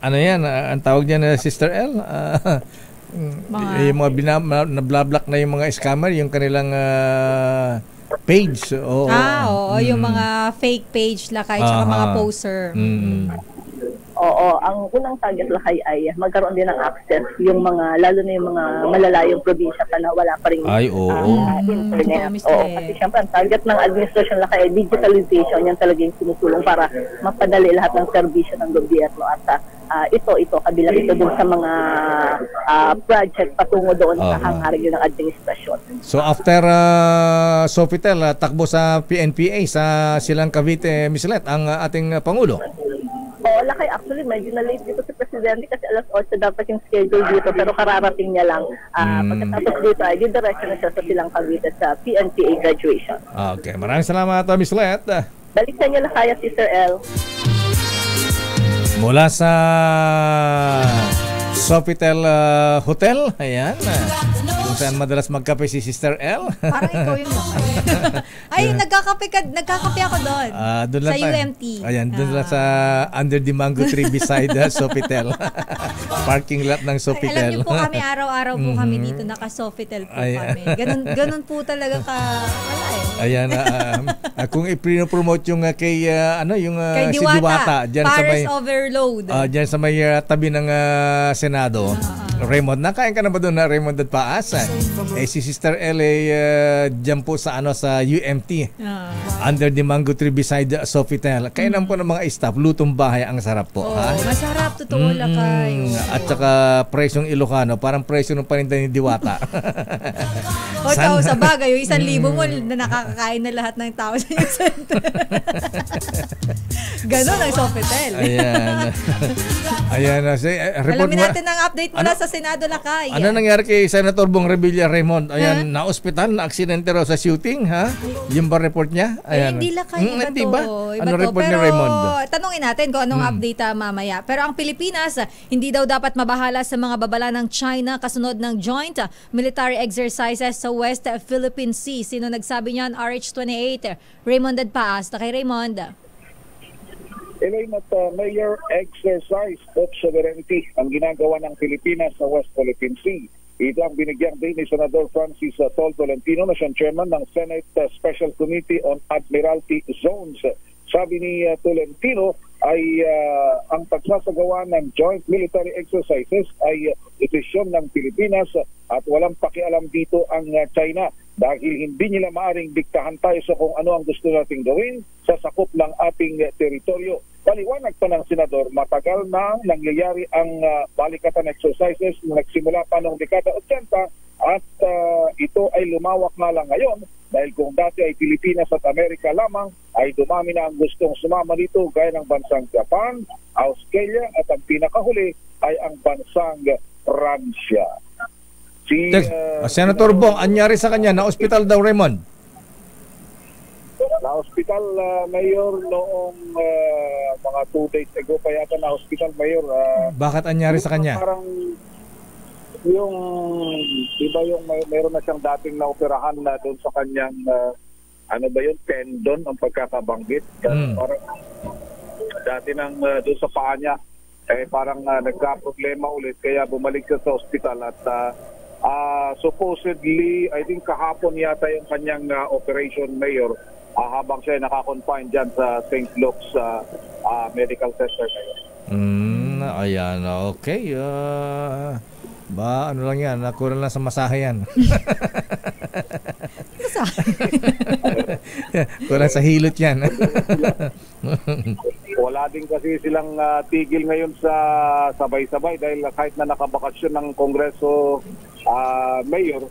ano yan, ang tawag niyan, Sister L? Yung mga nablablak na yung mga scammer, yung kanilang page. Yung mga fake page Lakay, tsaka mga poster. Oo, ang unang target Lakay ay magkaroon din ng access yung mga, lalo na yung mga malalayong probinsya pa na wala pa rin internet. Kasi syempre ang target ng administration Lakay ay digitalization. Yan talaga yung sinutulong para mapadali lahat ng serbisyo ng gobyerno at ito kabilang ito dun sa mga project patungo doon sa hangarin ng administrasyon. So after Sofitel, takbo sa PNPA sa silang Cavite, Miss Let, ang ating Pangulo. Lakay, actually medyo na-late dito si Presidente kasi alas 8 dapat yung schedule dito pero kararating niya lang. Pagkatapos dito ay didiretso na siya sa silang Cavite sa PNPA graduation. Okay, maraming salamat, Miss Let. Balik sa inyo Lakay at Sister L. Mula sa Sofitel Hotel, ayan, kung saan madalas magkape si Sister L. Parang ikaw yung ay, nagkakape ako doon. Doon sa lang UMT. Ayan, doon lang sa under the mango tree beside Sofitel. Parking lot ng Sofitel. Alam niyo po kami, araw-araw po kami dito, naka-Sofitel po kami. Ganun po talaga wala eh. Ayan, kung i-promote yung kay kay si Diwata, diyan sa may overload. Diyan sa may tabi ng Senado. Raymond, nakain ka na ba doon na Raymond at Paas? Si Sister L diyan po sa sa UMT. Under the mango tree beside Sofitel. Kainan po ng mga staff, lutong bahay, ang sarap po. Masarap, totoo Lakay. At saka presyong Ilocano, parang presyo ng paninda ni Diwata. Sa bagay, yung 1,000 mo na nakakakain na lahat ng tao sa yung center. Ganon ang Sofitel. Ayan. Alamin natin ang update mula sa Senado Lakay. Ano nangyari kay Senator Bong Revilla, Raymond? Ayan, na-ospital, na-aksidente raw sa shooting, ha? Yung ba report niya? Ayan. Hindi Lakay, iba hindi to. ba? Ano report ni Raymond? Tanungin natin kung anong update mamaya. Pero ang Pilipinas, hindi daw dapat mabahala sa mga babala ng China kasunod ng joint military exercises sa West Philippine Sea. Sino nagsabi niyan? RH28. Raymond Adpaas. Kay Raymond. Elaine, at major exercise of sovereignty ang ginagawa ng Pilipinas sa West Philippine Sea. Ito ang binigyang din ni Senador Francis Tol Tolentino na siyang chairman ng Senate Special Committee on Admiralty Zones. Sabi ni Tolentino ay ang pagsasagawa ng joint military exercises ay desisyon ng Pilipinas at walang pakialam dito ang China dahil hindi nila maaring diktahan tayo sa kung ano ang gusto nating gawin sa sakop ng ating teritoryo. Paliwanag pa ng Senador, matagal na nangyayari ang balikatan exercises na nagsimula pa noong dekada 80 at ito ay lumawak nga lang ngayon dahil kung dati ay Pilipinas at Amerika lamang, ay dumami na ang gustong sumama dito gaya ng bansang Japan, Australia at ang pinakahuli ay ang bansang Pransya. Senator Bong, anyari sa kanya na ospital daw, Raymond? Na hospital, Mayor, noong mga 2 days ago pa yata na hospital, Mayor. Bakit anyari sa kanya? Parang yung iba yung meron na siyang dating naoperahan na doon sa kanyang ano ba yun, tendon ang pagkakabanggit. Parang dati nang doon sa paa niya parang nagka-problema ulit kaya bumalik siya sa hospital at supposedly I think kahapon yata yung kanyang operation, Mayor, habang siya naka-confine dyan sa St. Luke's Medical Center. Ayan, okay. Ano lang yan, nakuha lang sa masahe yan. Kulang sa hilot yan. Wala din kasi silang tigil ngayon sa sabay-sabay dahil kahit na nakabakasyon ng Kongreso, Mayor,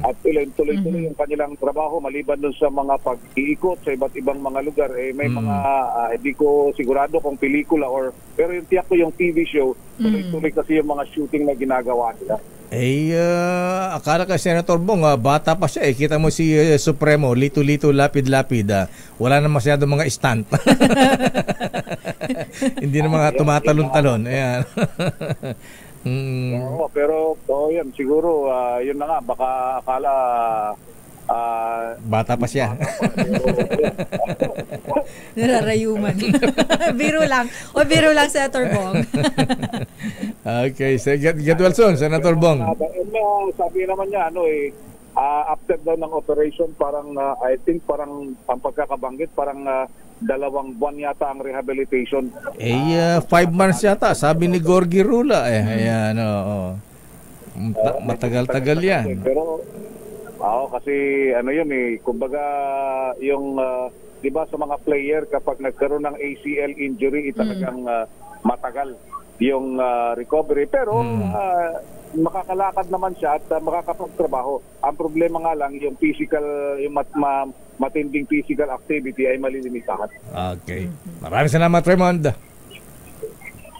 at tuloy-tuloy yung kanilang trabaho maliban dun sa mga pag-iikot sa iba't ibang mga lugar. May mga, hindi ko sigurado kung pelikula pero yung tiyak ko yung TV show, tuloy-tuloy kasi yung mga shooting na ginagawa nila. Akala ka Senator Bong, bata pa siya. Kita mo si Supremo, lito-lito, lapid-lapid. Wala na masyado mga stunt. Hindi na mga tumatalon-talon. Ayan. Oo, pero yan, siguro, yun na nga, baka akala bata pa siya. Nararayuman. Biro lang. Biro lang, Senator Bong. Okay, get well soon, Senator Bong. Sabi naman niya, after daw ng operation, parang, I think, parang ang pagkakabanggit, parang 2 buwan yata ang rehabilitation. 5 months yata, sabi ni Gorgie Rula. Ayan, matagal-tagal yan. Pero, kasi kumbaga yung, di ba sa mga player, kapag nagkaroon ng ACL injury, talagang matagal yung recovery. Pero, makakalakad naman siya at makakapagtrabaho. Ang problema nga lang, yung physical, yung matinding physical activity ay malilimitahan. Okay. Maraming salamat, Raymond.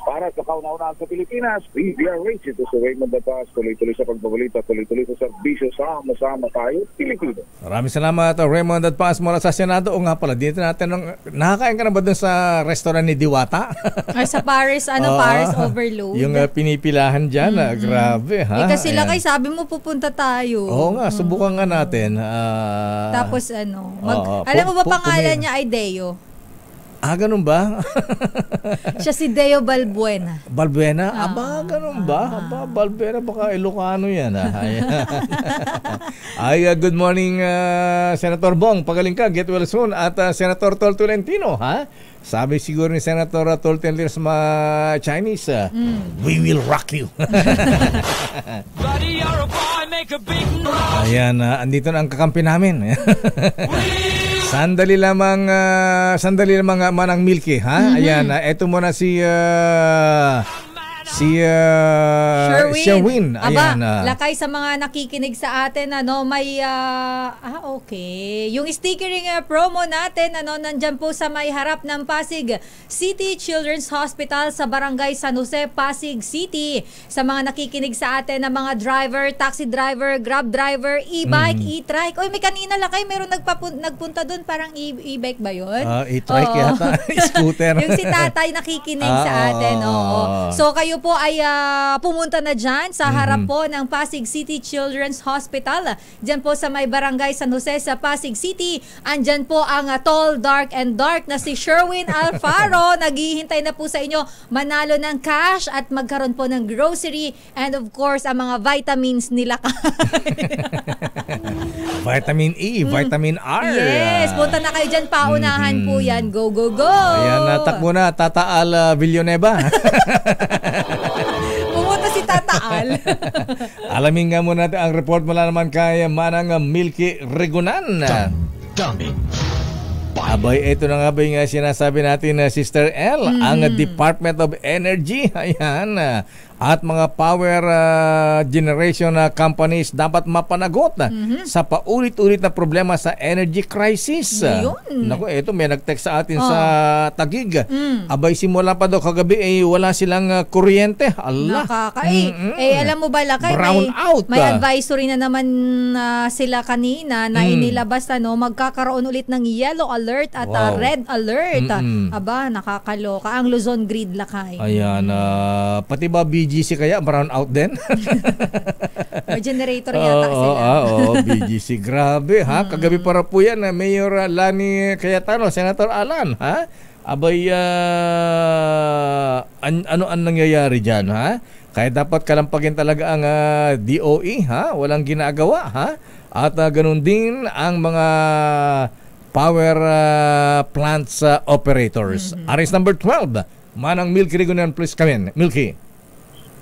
Para sa kauna-unahan sa Pilipinas, PBRH, ito si Raymond Dapas, tuloy-tuloy sa pagbabalita, tuloy-tuloy sa serbisyo, sama-sama tayo, Pilipino. Maraming salamat, Raymond Dapas mula sa Senado. O nga pala, dito natin, nakakain ka na ba dun sa restaurant ni Diwata? Ay, sa Paris, Paris Overload. Yung pinipilahan dyan, grabe, ha? Kasi lakay, sabi mo pupunta tayo. Oo nga, subukan nga natin. Tapos alam mo ba pangalan niya ay Deo? Ganun ba? Siya si Deo Balbuena. Balbuena? Ganun ba? Balbuena, baka Ilocano yan. Good morning, Senator Bong. Pagaling ka, get well soon. At Senator Tol Tolentino, ha? Sabi siguro ni Senator Tol Tolentino sa mga Chinese, we will rock you. Ayan, andito na ang kakampi namin. Sandali lamang Manang Milky, ha? Ayan, eto muna si Sherwin. Ayan, lakay sa mga nakikinig sa atin, may okay. Yung stickering promo natin, nandyan po sa may harap ng Pasig City Children's Hospital sa Barangay San Jose, Pasig City. Sa mga nakikinig sa atin na mga driver, taxi driver, grab driver, e-bike, e-trike. May kanina lakay, meron nagpunta doon, parang e-bike ba yun? E-trike yata, scooter. Yung si tatay nakikinig sa atin. So kayo po ay pumunta na dyan sa harap po ng Pasig City Children's Hospital. Dyan po sa may Barangay San Jose sa Pasig City. Andyan po ang tall, dark, and dark na si Sherwin Alfaro. Naghihintay na po sa inyo manalo ng cash at magkaroon po ng grocery and of course ang mga vitamins nila. Vitamin E, Vitamin R. Yes, punta na kayo dyan. Paunahan po yan. Go, go, go! Ayan, natakbo na Tataal Villanueva. Pumunta si Tataal. Alamin nga muna natin ang report mula naman kay Manang Milky Regunan. Dummy. Abay, ito na nga ba yung sinasabi natin na Sister L, ang Department of Energy, ayan, at mga power generation companies dapat mapanagot sa paulit-ulit na problema sa energy crisis. Naku, ito may nag-text sa atin sa Taguig. Abay, simula pa daw kagabi wala silang kuryente. Allah. Alam mo ba, Lakay, brown out. May advisory na naman sila kanina na inilabas, magkakaroon ulit ng yellow alert at red alert. Aba, nakakaloka. Ang Luzon Grid, Lakay. Ayan, pati ba BGC kaya brown out din? May generator yata sila. BGC. Grabe, ha? Kagabi para po yan, Mayor Lani Cayetano, Senator Alan, ha? Abay, ano ang nangyayari dyan, ha? Kaya dapat kalampagin talaga ang DOE, ha? Walang ginagawa, ha? At ganun din ang mga power plants operators. Aris number 12, Manang Milky Rigunan, please come in. Milky.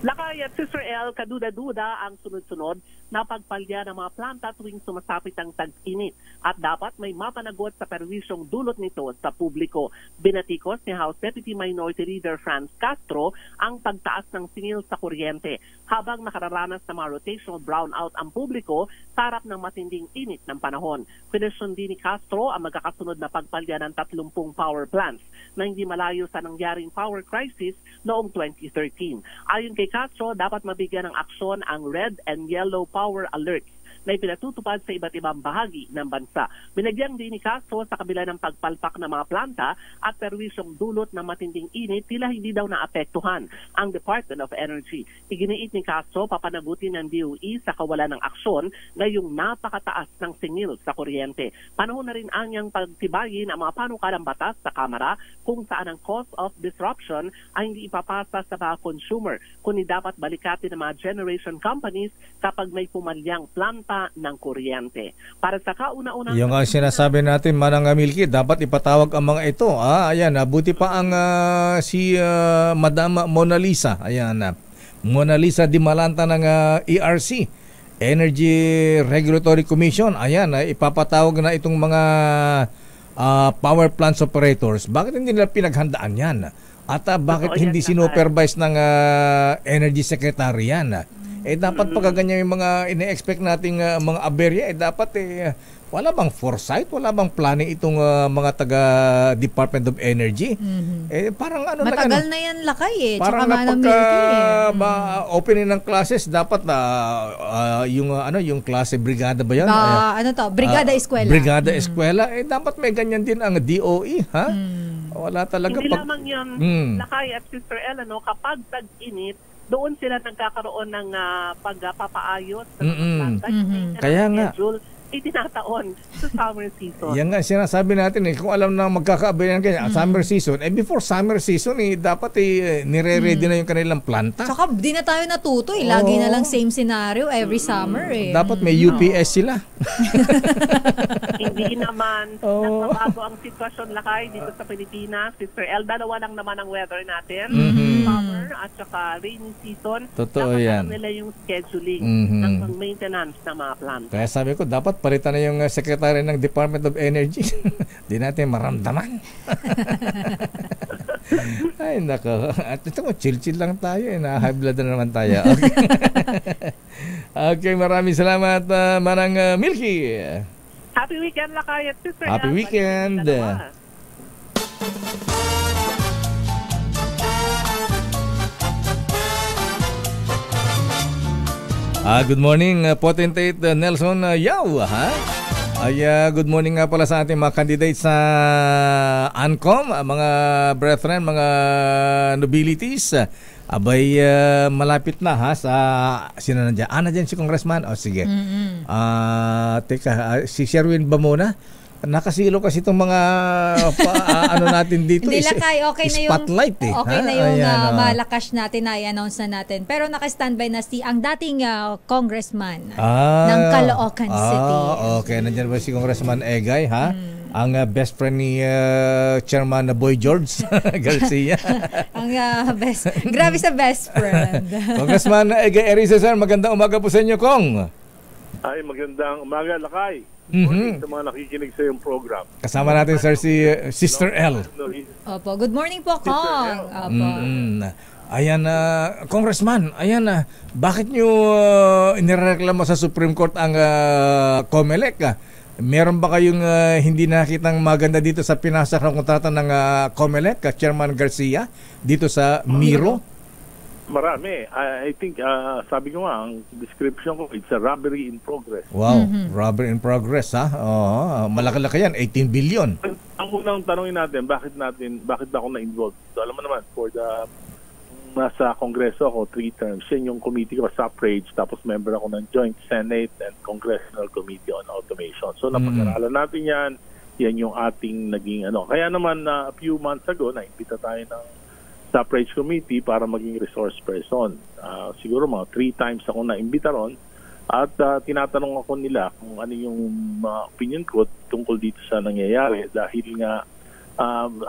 Lakay at Sister L, kaduda-duda ang sunod-sunod na pagpalya ng mga planta tuwing sumasapit ang tag-init at dapat may mapanagot sa perwisyong dulot nito sa publiko. Binatikos ni House Deputy Minority Leader Franz Castro ang pagtaas ng singil sa kuryente habang nakararanas ng mga rotational brownout ang publiko sa harap ng matinding init ng panahon. Kwenesyon din ni Castro ang magkakasunod na pagpalya ng 30 power plants na hindi malayo sa nangyaring power crisis noong 2013. Ayon kay Castro, dapat mabigyan ng aksyon ang red and yellow power alert na ipinatutupad sa iba't ibang bahagi ng bansa. Binagyan din ni Castro sa kabila ng pagpalpak ng mga planta at perwisyong dulot ng matinding init, tila hindi daw naapektuhan ang Department of Energy. Iginiit ni Castro, papanagutin ng DOE sa kawalan ng aksyon na yung napakataas ng singil sa kuryente. Panahon na rin anyang pagtibayin ang mga panukalang batas sa Kamara kung saan ang cause of disruption ay hindi ipapasa sa mga consumer, kundi dapat balikatin ng mga generation companies kapag may pumalyang planta ng kuryente. Para sa kauna-unang... Yung sinasabi natin, Manang Milky, dapat ipatawag ang mga ito. Ayan, buti pa ang si Madam Mona Lisa. Ayan, Mona Lisa Di Malanta ng ERC, Energy Regulatory Commission. Ayan, ipapatawag na itong mga power plants operators. Bakit hindi nila pinaghandaan yan? At bakit hindi sinupervise ng Energy Secretary yan? Dapat pagkaganyan yung mga ine-expect nating mga aberya, dapat wala bang foresight, wala bang planning itong mga taga Department of Energy? Parang ano matagal na yan, Lakay parang na opening ng classes, dapat yung klase brigada ba yan? Brigada Eskwela. Brigada Eskwela, dapat may ganyan din ang DOE, ha? Wala talaga. Hindi lamang yun, Lakay at Sister Ella, kapag tag-init, doon sila nagkakaroon ng pagpapaayos sa mga planta. Kaya nga. Itinataon sa summer season. Yan nga, sinasabi natin kung alam na magkakaabayan kanya, summer season, before summer season, dapat nire-ready na yung kanilang planta. Tsaka di na tayo natuto, lagi na lang same scenario every summer. Dapat may UPS sila. Hindi naman. Nagbabago ang sitwasyon, Lakay, dito sa Pilipinas. Sister El, dalawa lang naman ang weather natin. Summer at saka rainy season. Totoo yan. Dapat nila yung scheduling ng maintenance ng mga planta. Kaya sabi ko, dapat palitan na yung secretary ng Department of Energy. Di natin maramdaman. Ay, nako. At ito mo, chill-chill lang tayo. Na-high blood na naman tayo. Okay, okay, maraming salamat, Manang Milky. Happy weekend, Lakay at Sister. Happy weekend. Good morning, Potentate Nelson Yao, ha? Good morning nga pala sa ating mga candidates sa ANCOM, mga brethren, mga nobilities. Abay, malapit na ha sa sino nandiyan? Nandiyan si Congressman? Sige. Teka, si Sherwin ba muna? Nakasilo kasi itong mga ano natin dito. Hindi, Lakay, okay na yung spotlight okay na yung malakas natin na i-announce na natin. Pero naka-standby na ang dating congressman ng Caloocan City. Okay, nandiyan ba si Congressman Egay, ha? Ang best friend ni Chairman Boy George Garcia. Ang grabe sa best friend. Congressman Egay Eriza, sir, magandang umaga po sa inyo, Kong. Ay, magandang umaga, Lakay. Sa mga nakikinig sa yung program. Kasama natin, sir, si Sister L. Opo, good morning po, Kong. Opo. Ayan, Congressman, ayan, bakit nyo inireklamo sa Supreme Court ang COMELEC? Meron ba kayong hindi nakitang maganda dito sa pinasa ng kontrata ng COMELEC, Chairman Garcia, dito sa Miro? Marami. I think, sabi ko nga, ang description ko, it's a robbery in progress. Wow, robbery in progress, ha? Malaki-laki yan, 18 billion. Ang unang tanongin natin, bakit ako na-involved? So, alam mo naman, for the nasa Kongreso ako 3 terms. Yan yung committee ko, suffrage, tapos member ako ng Joint Senate and Congressional Committee on Automation. So, napag-aralan natin yan. Yan yung ating naging ano. Kaya naman, a few months ago, naimbita tayo ng suffrage committee para maging resource person. Siguro mga 3 times ako naimbita ron at tinatanong ako nila kung ano yung opinion ko tungkol dito sa nangyayari dahil nga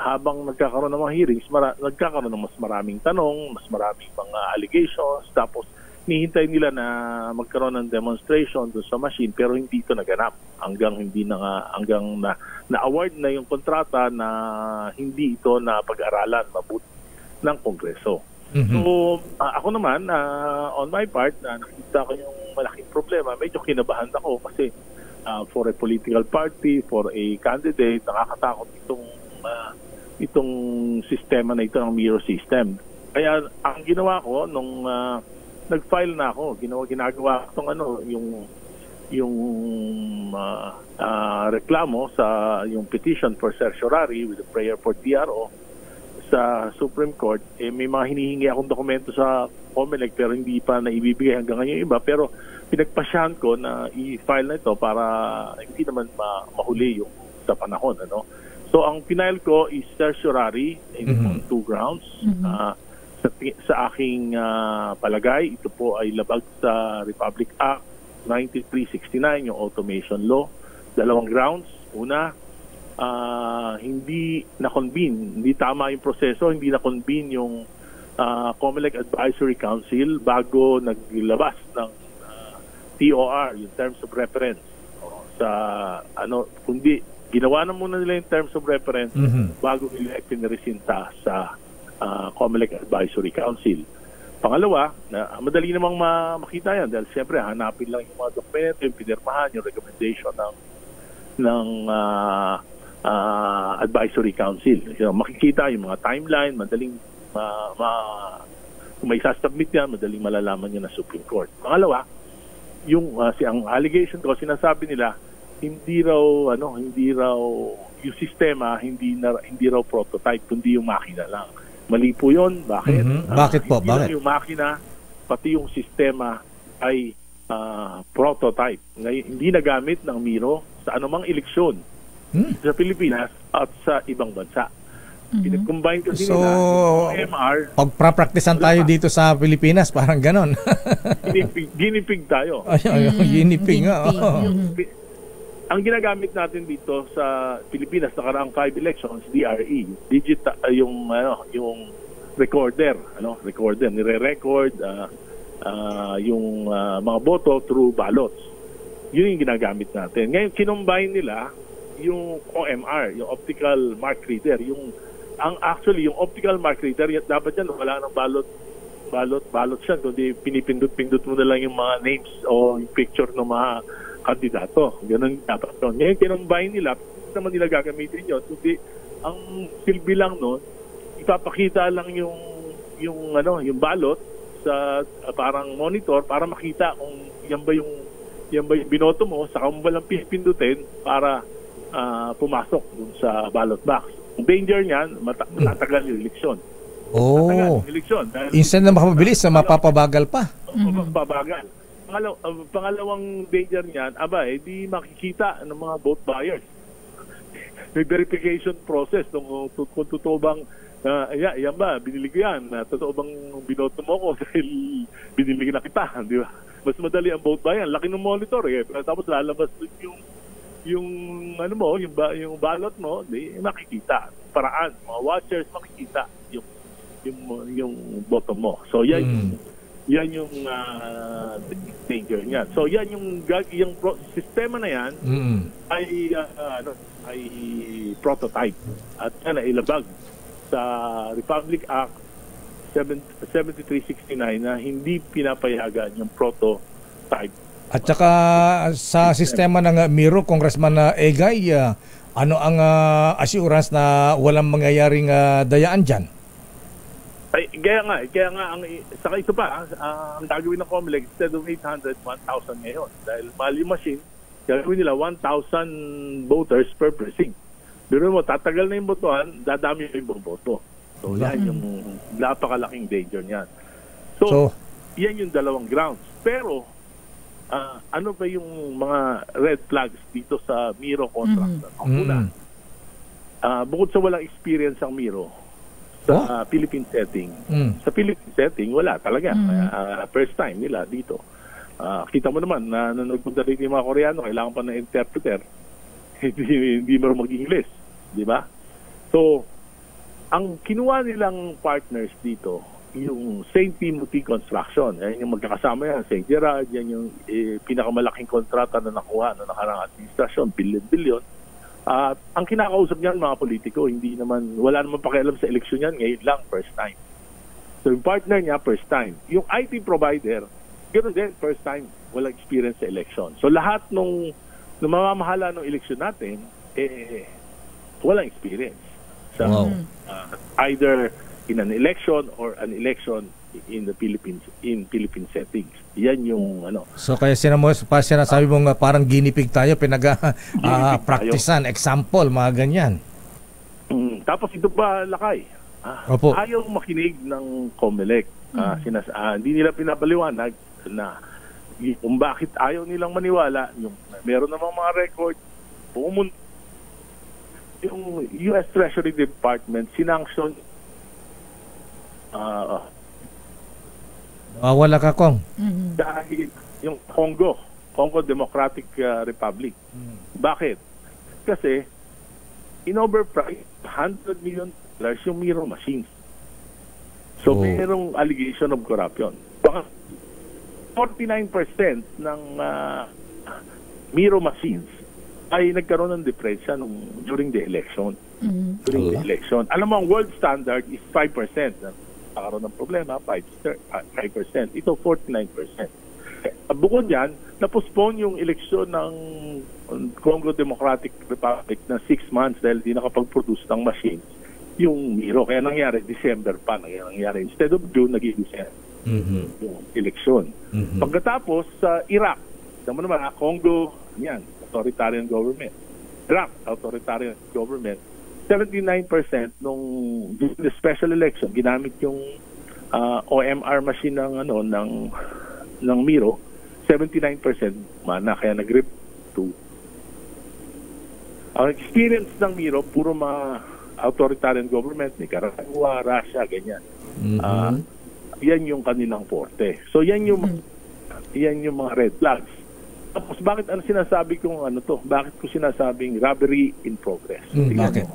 habang nagkakaroon ng mga hearings, nagkakaroon ng mas maraming tanong, mas maraming mga allegations, tapos nihintay nila na magkaroon ng demonstration doon sa machine pero hindi ito naganap hanggang na-award na yung kontrata na hindi ito na pag-aralan mabuti ng Kongreso. So, ako naman, on my part, nakikita ko yung malaking problema. Medyo kinabahan ako kasi for a political party, for a candidate, nakakatakot itong sistema na ito ng Miro system. Kaya ang ginawa ko nung nag-file na ako, ginagawa ko yung reklamo sa yung petition for certiorari with a prayer for TRO sa Supreme Court, may mga hinihingi akong dokumento sa COMELEC pero hindi pa naibibigay hanggang ngayon iba. Pero pinagpasyahan ko na i-file na ito para hindi naman mahuli yung sa panahon. Ano? So ang final ko is certiorari on 2 grounds. Sa aking palagay, ito po ay labag sa Republic Act 9369, yung automation law. 2 grounds. Una, hindi na-convene, hindi tama yung proseso, hindi na-convene yung COMELEC Advisory Council bago naglabas ng TOR, yung Terms of Reference. Kundi ginawa na muna nila yung Terms of Reference bago nila ipinresinta sa COMELEC Advisory Council. Pangalawa, madali namang makita yan dahil siyempre hanapin lang yung mga dokumento, yung pinirmahan, yung recommendation ng Advisory Council. Makikita yung mga timeline, madaling kung may sasubmit yan, madaling malalaman yan na Supreme Court. Pangalawa, ang allegation ko, sinasabi nila, hindi raw yung sistema, hindi raw prototype, kundi yung makina lang. Mali po yun. Bakit? Bakit po? Hindi lang yung makina, pati yung sistema ay prototype. Ngayon, hindi nagamit ng Miro sa anumang eleksyon sa Pilipinas at sa ibang bansa. Pinag-combine kasi nila OMR. Pagprapraktisan tayo dito sa Pilipinas, parang ganon. Ginipig tayo. Ginipig nga. Ang ginagamit natin dito sa Pilipinas sa karaang 5 elections, DRE, yung recorder, nire-record yung mga boto through ballots. Yun yung ginagamit natin. Ngayon, kinumbine nila yung OMR, yung optical mark reader, yung optical mark reader, dapat yan wala ng balot siya, kundi pinipindot-pindot mo na lang yung mga names o yung picture ng mga kandidato. Ganun dapat yun. Ngayon, kinumbine nila, naman nila gagamitin yun, kundi ang silbi lang nun, ipapakita lang yung balot sa parang monitor para makita kung yan ba yung binoto mo, saka mo ba lang pipindutin para pumasok dun sa ballot box. Ang danger niyan, matatagal yung eleksyon. Matatagal yung eleksyon. Instead na makapabilis, mapapabagal pa. Mapapabagal. Pangalawang danger niyan, di makikita ng mga vote buyers. May verification process kung totoo bang yan ba, binili ko yan. Totoo bang binoto mo ko dahil binili na kita, di ba? Mas madali ang vote buyer. Laki ng monitor tapos lalabas yung ballot mo, makikita. Paraan, mga watchers makikita yung boto mo. So yan Yan yung danger niya. So yan yung sistema na yan ay ay prototype at yan ay ilabag sa Republic Act 7369 na hindi pinapayagan yung prototype. At saka sa sistema ng Miro, Congressman Egay, ano ang assurance na walang mangyayaring dayaan dyan? Ay, kaya nga saka ito pa, ang gagawin ng COMELEC instead of 800, 1,000 ngayon. Dahil mahal yung machine, gagawin nila 1,000 voters per precinct. Pero mo, tatagal na yung botohan, dadami yung boto. So, yan yung napakalaking danger niyan. So, yan yung dalawang grounds. Pero, ano ba yung mga red flags dito sa Miro contract? Ang una, bukod sa walang experience ang Miro, sa Philippine setting. Sa Philippine setting, wala talaga. First time nila dito. Kita mo naman na nagpunta rin yung mga Koreano, kailangan pa ng interpreter. Hindi mo mag-English. Di ba? So, ang kinuha nilang partners dito, yung St. Timothy Construction. Yan yung magkakasama yan. St. Gerard, yan yung pinakamalaking kontrata na nakuha na nakarang administrasyon, billion-billion. Ang kinakausap niyan mga politiko, hindi naman, wala naman pakialam sa eleksyon yan, ngayon lang, first time. So yung partner niya, first time. Yung IT provider, ganoon din, first time, walang experience sa election. So lahat nung mamamahala ng eleksyon natin, walang experience. So, either in an election or an election in the Philippines, in Philippine settings. Yan yung ano. So kaya sinasabi mong parang ginipig tayo, pinag-practicean, example, mga ganyan. Tapos ito pa, Lakay. Ayaw makinig ng COMELEC. Hindi nila pinapaliwanag na kung bakit ayaw nilang maniwala. Yung meron namang mga record, yung US Treasury Department sinanction wala ka, Kong. Dahil yung Congo Democratic Republic. Bakit? Kasi in-overprice $100 million yung Miro machines. So mayroong allegation of corruption. Baka 49% ng Miro machines ay nagkaroon ng diferensya during the election. During the election. Alam mo, ang world standard is 5%. Nakaroon ng problema, 5%. Ito, 49%. Bukod yan, na-postpone yung eleksyon ng Congo Democratic Republic na 6 months dahil di nakapag-produce ng machines yung Miro. Kaya nangyari, December pa. Nangyari. Instead of June, naging December yung eleksyon. Pagkatapos, sa Iraq, naman naman, Congo, yan, authoritarian government. Iraq, authoritarian government. 79% nung the special election ginamit yung OMR machine ng Miro. 79% mana, kaya nag-grip to. Ang experience ng Miro puro mga authoritarian government, Nicaragua, Russia, ganyan. Yan yung kanilang forte. So yan yung mga red flags. Tapos bakit sinasabi kong bakit ko sinasabing robbery in progress? Bakit?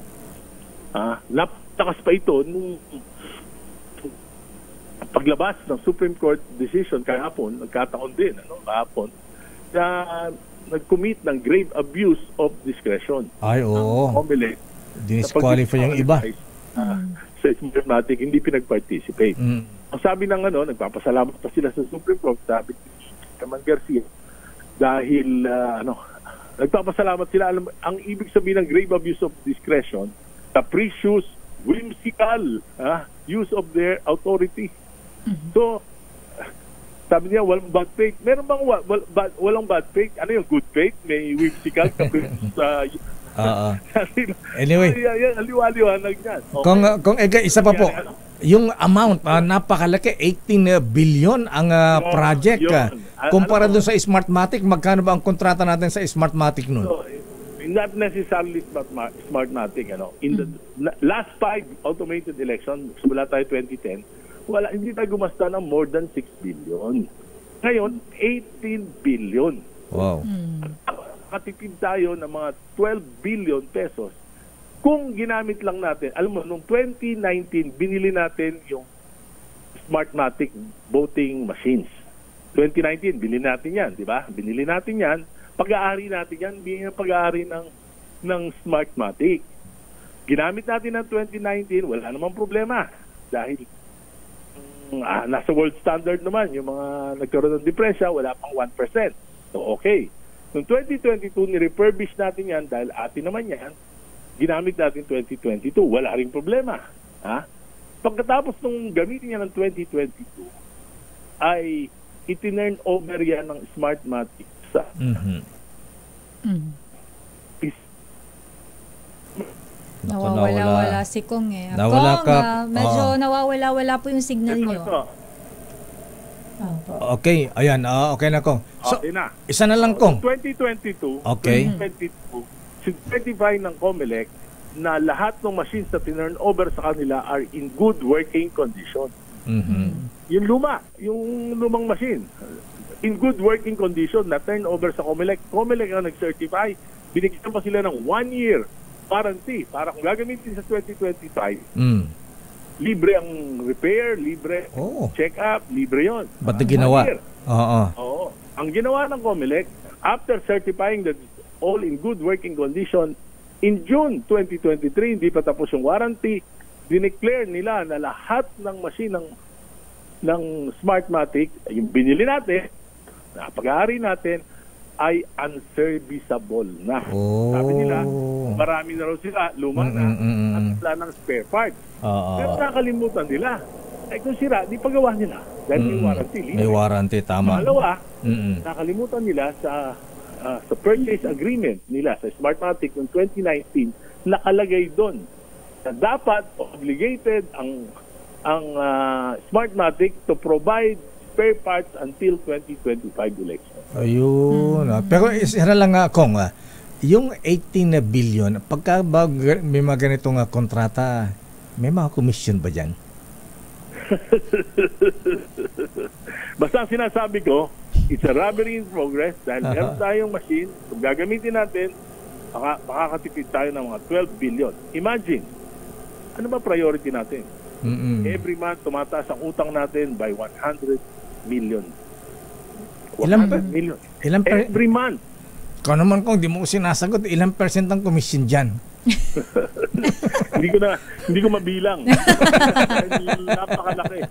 Napatakas pa ito nung paglabas ng Supreme Court decision kahapon, nagkataon din, kahapon, na nag-commit ng grave abuse of discretion. Ay, oo. COMELEC. Disqualify yung iba. Sa Smartmatic, hindi pinag-participate. Ang sabi ng nagpapasalamat pa sila sa Supreme Court, sabi ni Kaman Garcia, dahil nagpapasalamat sila. Ang ibig sabihin ng grave abuse of discretion, capricious, whimsical use of their authority. So, sabi niya, walang bad faith. Meron bang walang bad faith? Ano yung good faith? May whimsical, capricious. Anyway, aliwa-liwanag yan. Kung isa pa po, yung amount, napakalaki, 18 billion ang project. Kumpara dun sa Smartmatic, magkano ba ang kontrata natin sa Smartmatic nun? So, not necessarily Smartmatic. In the last 5 automated election, simula tayo 2010, hindi tayo gumasta ng more than 6 billion. Ngayon, 18 billion. Wow. Katipid tayo ng mga 12 billion pesos. Kung ginamit lang natin, alam mo, noong 2019, binili natin yung Smartmatic voting machines. 2019, bilhin natin yan, di ba? Binili natin yan. Pag-aari natin yan, bilang pag-aari ng Smartmatic. Ginamit natin ng 2019, wala namang problema. Dahil nasa world standard naman, yung mga nagkaroon ng depresya, wala pang 1%. So, okay. Noong 2022, ni-refurbish natin yan dahil atin naman yan, ginamit natin 2022. Wala ring problema. Ha? Pagkatapos nung gamitin niya ng 2022, ay itinurn over yan ng Smartmatic sa Nawawala si Kong eh. Nawala Kong, ka. medyo nawawala-wala po yung signal nyo. Okay, ayan, okay na Kong. So, okay na. Isa na lang Kong. 2022, okay. 2022, certify ng COMELEC na lahat ng machines na tinurn over sa kanila are in good working condition. Yung lumang machine, in good working condition na turn over sa COMELEC. COMELEC ang nag-certify. Binigyan pa sila ng 1 year warranty para kung gagamitin sa 2025. Libre ang repair, libre check-up, libre yon. Ba't na ginawa? Oo. Ang ginawa ng COMELEC, after certifying that all in good working condition, in June 2023, hindi pa tapos yung warranty, dineclare nila na lahat ng machine ng Smartmatic, yung binili natin, na pag-aari natin, ay unserviceable na. Sabi nila, marami na raw sila, luma na, at wala ng spare parts. Pero nakalimutan nila. Ay kung sira, di pagawa nila. Dahil may warranty. May warranty, tama. Pangalawa, nakalimutan nila sa purchase agreement nila sa Smartmatic noong 2019, nakalagay doon na dapat obligated ang Smartmatic to provide spare parts until 2025 election. Ayun. Pero isa lang nga, Kong, yung 18 na billion, pagka may mga ganitong kontrata, may mga commission ba dyan? Basta ang sinasabi ko, it's a robbery in progress dahil meron tayong machine, kung gagamitin natin, makakatipid tayo ng mga 12 billion. Imagine, ano ba priority natin? Every month, tumataas ang utang natin by 100 million. 100 million. Every month. Kung naman kung di mo sinasagot, ilang percent ang commission dyan? hindi ko mabilang. Napakalaki.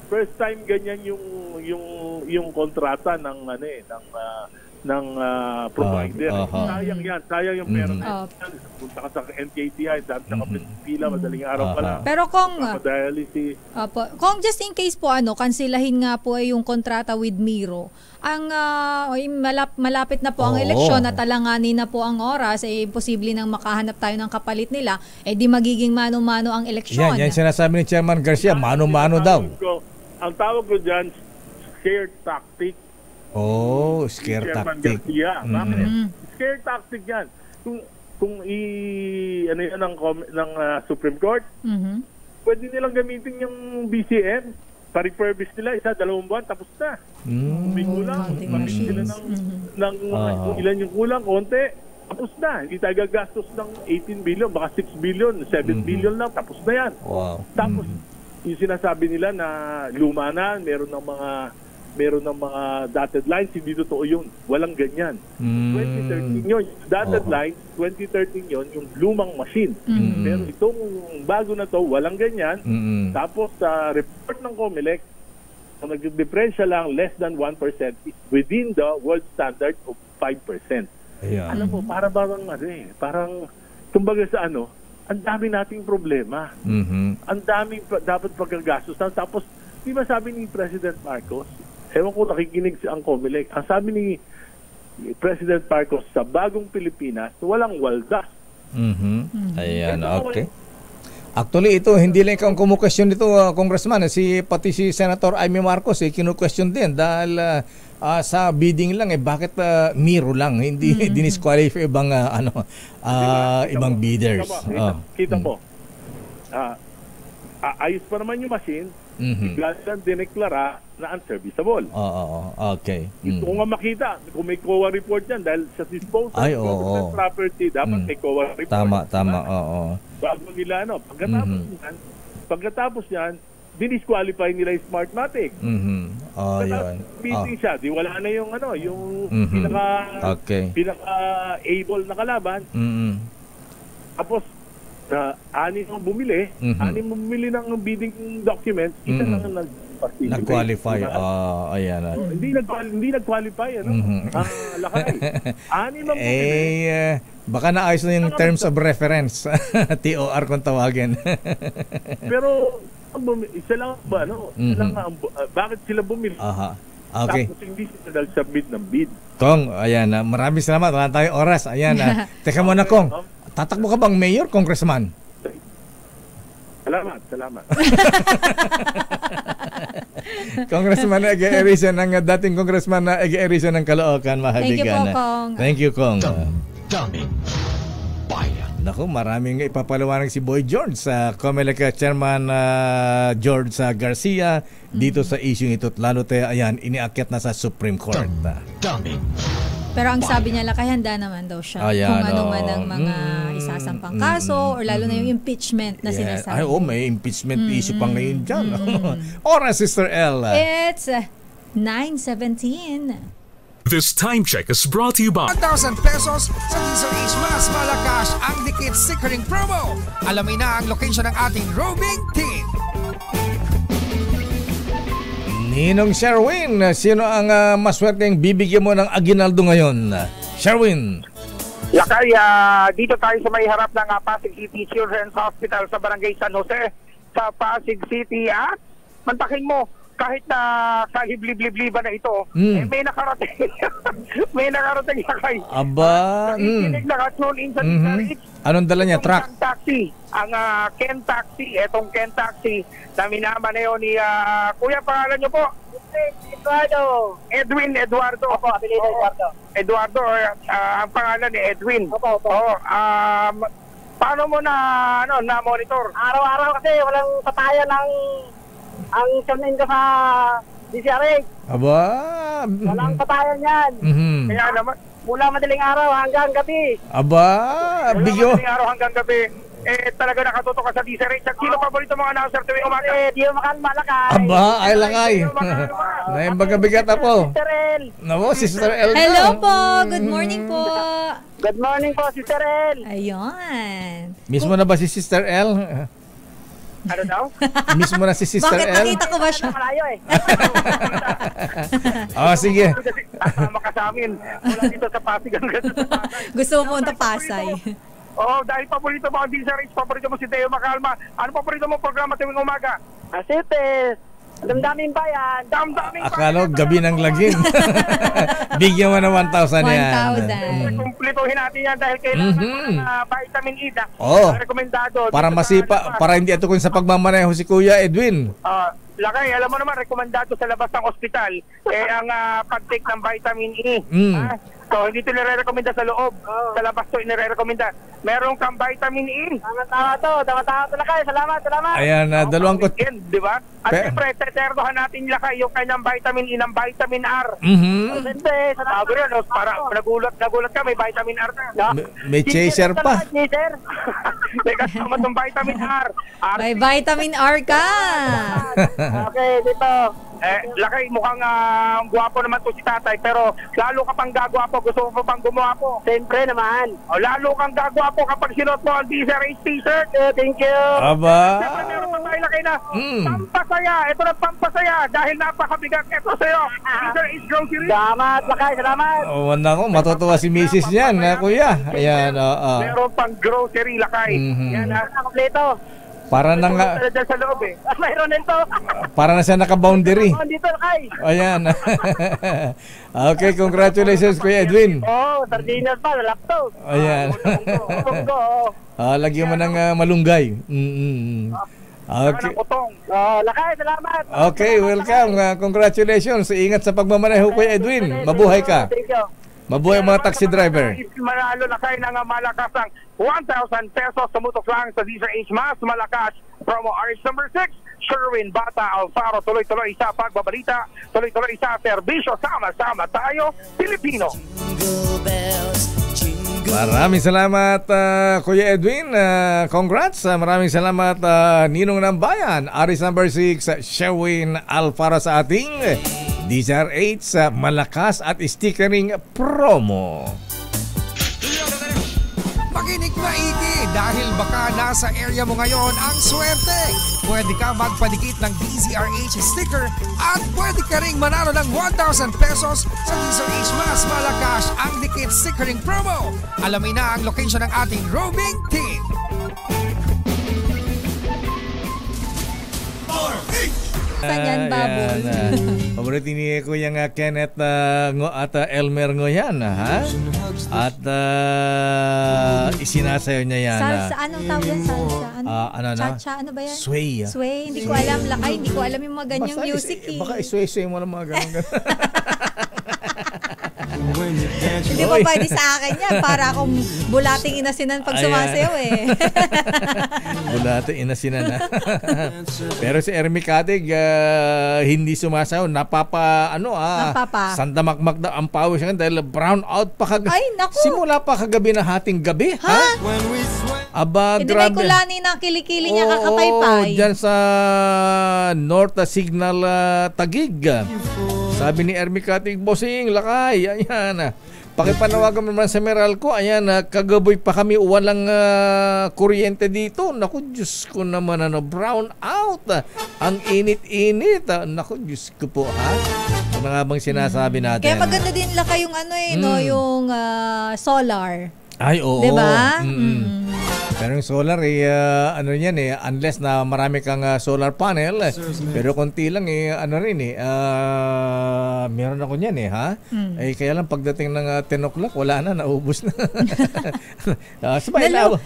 First time ganyan yung kontrata ng provider. Sayang yung pera na yan. Punta ka sa NKTI, dami na pila, madaling araw pa lang. Pero kung just in case po kansilahin nga po ay yung kontrata with Miro, ang malapit na po ang eleksyon at alanganin na po ang oras, posible nang makahanap tayo ng kapalit nila, di magiging mano-mano ang eleksyon. Yan sinasabi ni Chairman Garcia, mano-mano daw. Ang tawag ko dyan, scare tactic. Scare tactic. Scare tactic yan. Kung yan ng Supreme Court, pwede nilang gamitin yung BCM. Pa-refurbish nila, 1-2 buwan, tapos na. May kulang. Pamit sila ng kung ilan yung kulang, konti, tapos na. Hindi tayo gagastos ng 18 billion, baka 6 billion, 7 billion lang, tapos na yan. Tapos, yung sinasabi nila na luma na, meron ng mga dotted lines, hindi totoo yun. Walang ganyan. 2013 yun. Dotted lines, 2013 yun, yung lumang machine. Pero itong bago na to, walang ganyan. Tapos sa report ng COMELEC, kung nag-differential lang, less than 1% is within the world standard of 5%. Alam mo, parang, kumbaga sa ang dami nating problema. Ang daming dapat pagkagastos. Tapos, di ba sabi ni President Marcos, ewan ko nakikinig ang COMELEC, ang sabi ni President Marcos, sa bagong Pilipinas, walang waldas. Ayan, okay. Actually, ito, hindi lang ikaw ang kumukwestiyon dito, Congressman. Pati si Senator Amy Marcos, kinukwestiyon din dahil sa bidding lang, bakit Miro lang? Hindi dinisqualify ibang, ibang bidders. Kita mo, ayos pa naman yung machine, bigla silang dineklara na unserviceable. Okay. Ito nga makita, kung may COA report yan, dahil sa disposal of property, dapat may COA report. Tama, Bago nila, pagkatapos yan, pagkatapos yan, dinisqualify nila yung Smartmatic. Yun. Meeting siya, di wala na yung pinaka-able na kalaban. Tapos, anim ang bumili, ng bidding documents, isa lang ang nag-qualify. Ayan. Hindi nag-qualify, lakay. Anim ang bumili. Baka naayos na yung terms of reference. TOR kung tawagin. Pero, isa lang ba, bakit sila bumili? Okay. Tapos hindi sila nag-submit ng bid. Kong, ayan, maraming salamat. Wala tayong oras. Ayan, teka muna, Kong. Tatakbo ka bang mayor, congressman? Salamat. Congressman Ege Erizo dating congressman na Ege Erizo ng Caloocan, Mahabigan. Thank you po, Kong. Thank you, Kong. Daming bayan. Naku, maraming ipapaliwanag si Boy George sa COMELEC Chairman George Garcia dito sa issue ito. Lalo tayo, ayan, iniakyat na sa Supreme Court. Daming. Pero ang sabi niya, lakay handa naman daw siya. Kung ano man ang mga isasampang kaso or lalo na yung impeachment na sinasabi. May impeachment issue pa ngayon dyan. Oras, Sister L. It's 9:17. This time check is brought to you by 1,000 pesos sa DZRH Mas Malakas ang Dikit Stickering Promo. Alamin na ang location ng ating roaming team. Ninong Sherwin, sino ang maswerteng bibigyan mo ng aginaldo ngayon? Sherwin. Lakay, dito tayo sa may harap ng Pasig City Children's Hospital sa Barangay San Jose sa Pasig City. Mantakin mo, kahit na kaliblib-libliban na ito, may nakarating. May nakarating lakay. Aba. Naka-tune in sa DZRH. Anong dala niya? Truck? Taxi. Ang Ken Taxi. Etong Ken Taxi na minamaneho ni Kuya, pangalan niyo po? Edwin Eduardo. Opo, apelido Eduardo. Ang pangalan ni Edwin. Opo. Paano mo na monitor? Araw-araw kasi walang patayan ang samin ko sa DZRH. Aba. Walang patayan yan. Kaya naman, mula madaling araw hanggang gabi. Aba, bigyo. Madaling araw hanggang gabi. Talaga nakatutok ka sa DZRH. At sino paborito mga announcer tuwing umaga? Dio Makalmalakay. Aba, ay lakay. Naimbaga-bigat po. Sister El. Nako, Sister El. Hello po. Good morning po. Good morning po, Sister El. Ayun. Mismo na ba si Sister El? Ano daw? Mismo na si Sister Bakit El? Bakit nakita ko ba siya? Malayo sige. Kasama ka sa amin. Mula dito sa Pasig hanggang sa Pasay. Gusto mo punta Pasay. Dahil paborito mo ang DZRH, paborito mo si Teo Macalma. Ano paborito mo programa tuwing umaga? Asite. Damdaming bayan. Damdaming bayan. Akala gabi ng laging. Bigyan mo na 1,000 yan. 1,000. Kumplituhin natin yan dahil kailangan ng vitamin E. Rekomendado. Para masipa, para hindi atukin sa pagmamaneho si Kuya Edwin. Lakay, alam mo naman, rekomendado sa labas ng ospital ang pag-take ng vitamin E. So, hindi ito nire-recommenda sa loob. Sa labas ito nire-recommenda. Meron kang vitamin E. Tama to lakay. Salamat. Ayan, dalawang ko. Di ba? At siyempre, teterdohan natin lakay yung kanyang vitamin E ng vitamin R. Sabi rin, para nagulat ka, may vitamin R na. May chaser pa. May kasama itong vitamin R. May vitamin R ka. Okay, dito. Lakay, mukhang gwapo naman to si tatay, pero lalo ka pang gagwapo. Gusto mo pa bang gumapo? Siyempre naman. Lalo kang gagwapo kapag sinuot mo ang DZRH t-shirt. Thank you. Aba. Siyempre, meron pa tayo lakay na pampasaya. Ito na pampasaya dahil napakabigat. Ito sa'yo, DZRH Grocery. Salamat, lakay. Salamat. Nako, matutuwa si Mrs. yan, Kuya. Ayan, meron pang grocery, lakay. Yan, kompleto. Para na nga. Sa loob mayroon nito. Para na siya naka-boundary. Dito lakay. Ayan. Okay, congratulations Kuya Edwin. Sardinas pa, laptop. Ayan. Lagyan mo ng malunggay. Okay. Lakay, salamat. Okay, welcome. Congratulations. Ingat sa pagmamaneho Kuya Edwin. Mabuhay ka. Thank you. Mabuhay mga taxi driver. Manalo na kayo ng malakasang 1,000 pesos. Tumutok lang sa DZRH Mas Malakas promo RH number 6. Sherwin Bata Alfaro, tuloy-tuloy sa pagbabalita, tuloy-tuloy sa serbisyo. Sama-sama tayo, Pilipino. Jingle bells, jingle Maraming salamat Kuya Edwin. Congrats. Maraming salamat Ninong ng Bayan. Aris number 6, Sherwin Alfaro sa ating DZR8 malakas at stickering promo. Makinig maigi dahil baka nasa area mo ngayon ang swerte. Pwede ka magpadikit ng DZRH sticker at pwede ka ring manalo ng 1,000 pesos sa DZRH Mas Malakas ang Dikit Stickering Promo. Alamin na ang location ng ating roving team. Saan yan, Babol? Paborito ni Kuya Kenneth Ngo at Elmer Ngo yan, ha? At isinasayo niya yan. Salsa, anong tawag yan? Salsa? Ano na? Cha-cha, ano ba yan? Sway. Sway, hindi ko alam. Lakay, hindi ko alam yung mga ganyang music eh. Baka isway-sway mo lang mga ganun. Hindi pa pwede sa akin yan. Para akong bulating inasinan pag sumasayaw eh. Bulating inasinan na. Pero si Ermi Katig, hindi sumasayaw. Napapa. Sandamakmak daw ang pawis niya dahil brown out pa kagabi. Ay, naku. Simula pa kagabi na hating gabi. Ha? Aba, hindi grabe. may kulani na kilikili niya kakapaypay. Diyan sa North Signal Tagig. Sabi ni Ermi Katig, bossing, lakay, ayan. Pakipanawagan naman sa Meralco, ayan, kagaboy pa kami, walang kuryente dito. Naku, Diyos ko naman, brown out. Ang init-init. Naku, Diyos ko po, ha? Ano nga bang sinasabi natin? Kaya maganda din lakay yung yung solar. Ay, oo. Diba? Pero yung solar, unless na marami kang solar panel, pero konti lang, meron ako niyan, ha? Kaya lang pagdating ng 10 o'clock, wala na, naubos na. Inaabot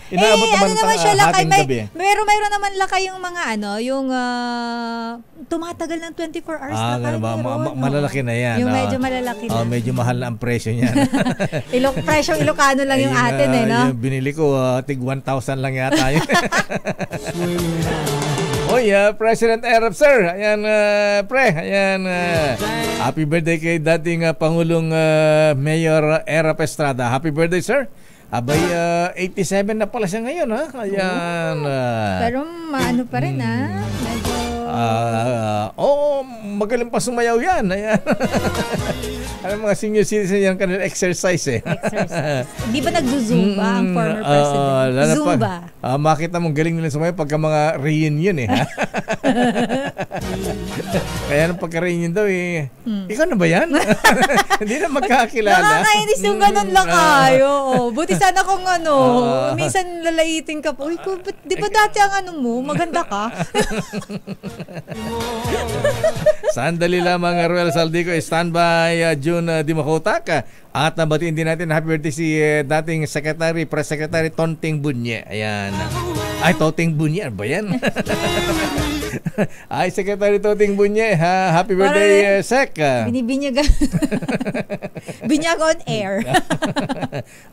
naman hating gabi. Mayroon naman lakay yung mga, yung tumatagal ng 24 hours na kayo. Malalaki na yan. Yung medyo malalaki na. Medyo mahal na ang presyo niyan. Presyong Ilocano lang yung atin, no? Yung binili ko, tig 1,000 lang yata yun. President Arab, sir. Ayan, pre. Ayan, happy birthday kay dating Pangulong Mayor Arab Estrada. Happy birthday, sir. Abay, 87 na pala siya ngayon, ha? Ayan. Pero maano pa rin, ha? Medyo... magaling pa sumayaw yan. Ayan. Mga senior citizen yan kanil exercise eh. Di ba nagzumba ang former president? Zumba. Makita mong galing nila sumayaw pagka mga reunion eh. Kaya nung pagka-reunion daw eh, ikaw na ba yan? Hindi na magkakilala. Nakakainis yung ganun lang kayo. Buti sana kung minsan lalaitin ka po. Di ba dati ang mo? Maganda ka? Sandali lamang, Ruel Saldico, standby June Dimahotak. At batiin din natin happy birthday si dating Press Secretary Tonting Bunye. Ayan. Ay, Toting Bunye. Ba yan? Ay, Secretary Toting Bunye. Happy birthday, Sec. Binibinyaga. Binyag on air.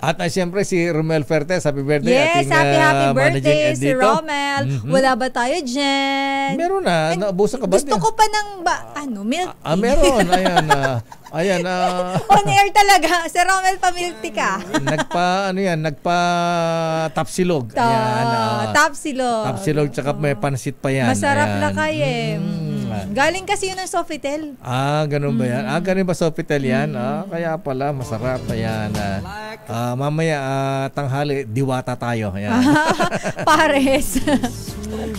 At siyempre si Romel Fertes. Happy birthday. Yes, happy birthday si Romel. Wala ba tayo dyan? Meron na. Naubusan ka ba? Gusto ko pa ng milk tea. Meron. Ayan. On air talaga. Si Romel, pa-milk tea ka. Nagpa-tapsilog. Tapsilog. Tapsilog, tsaka may pansit pa yan. Masarap na kayo Galing kasi yun ng Sofitel. Ganun ba yan? Ganun ba Sofitel yan? Kaya pala, masarap. Ayan. Mamaya, tanghali, diwata tayo. Ayan. Pares.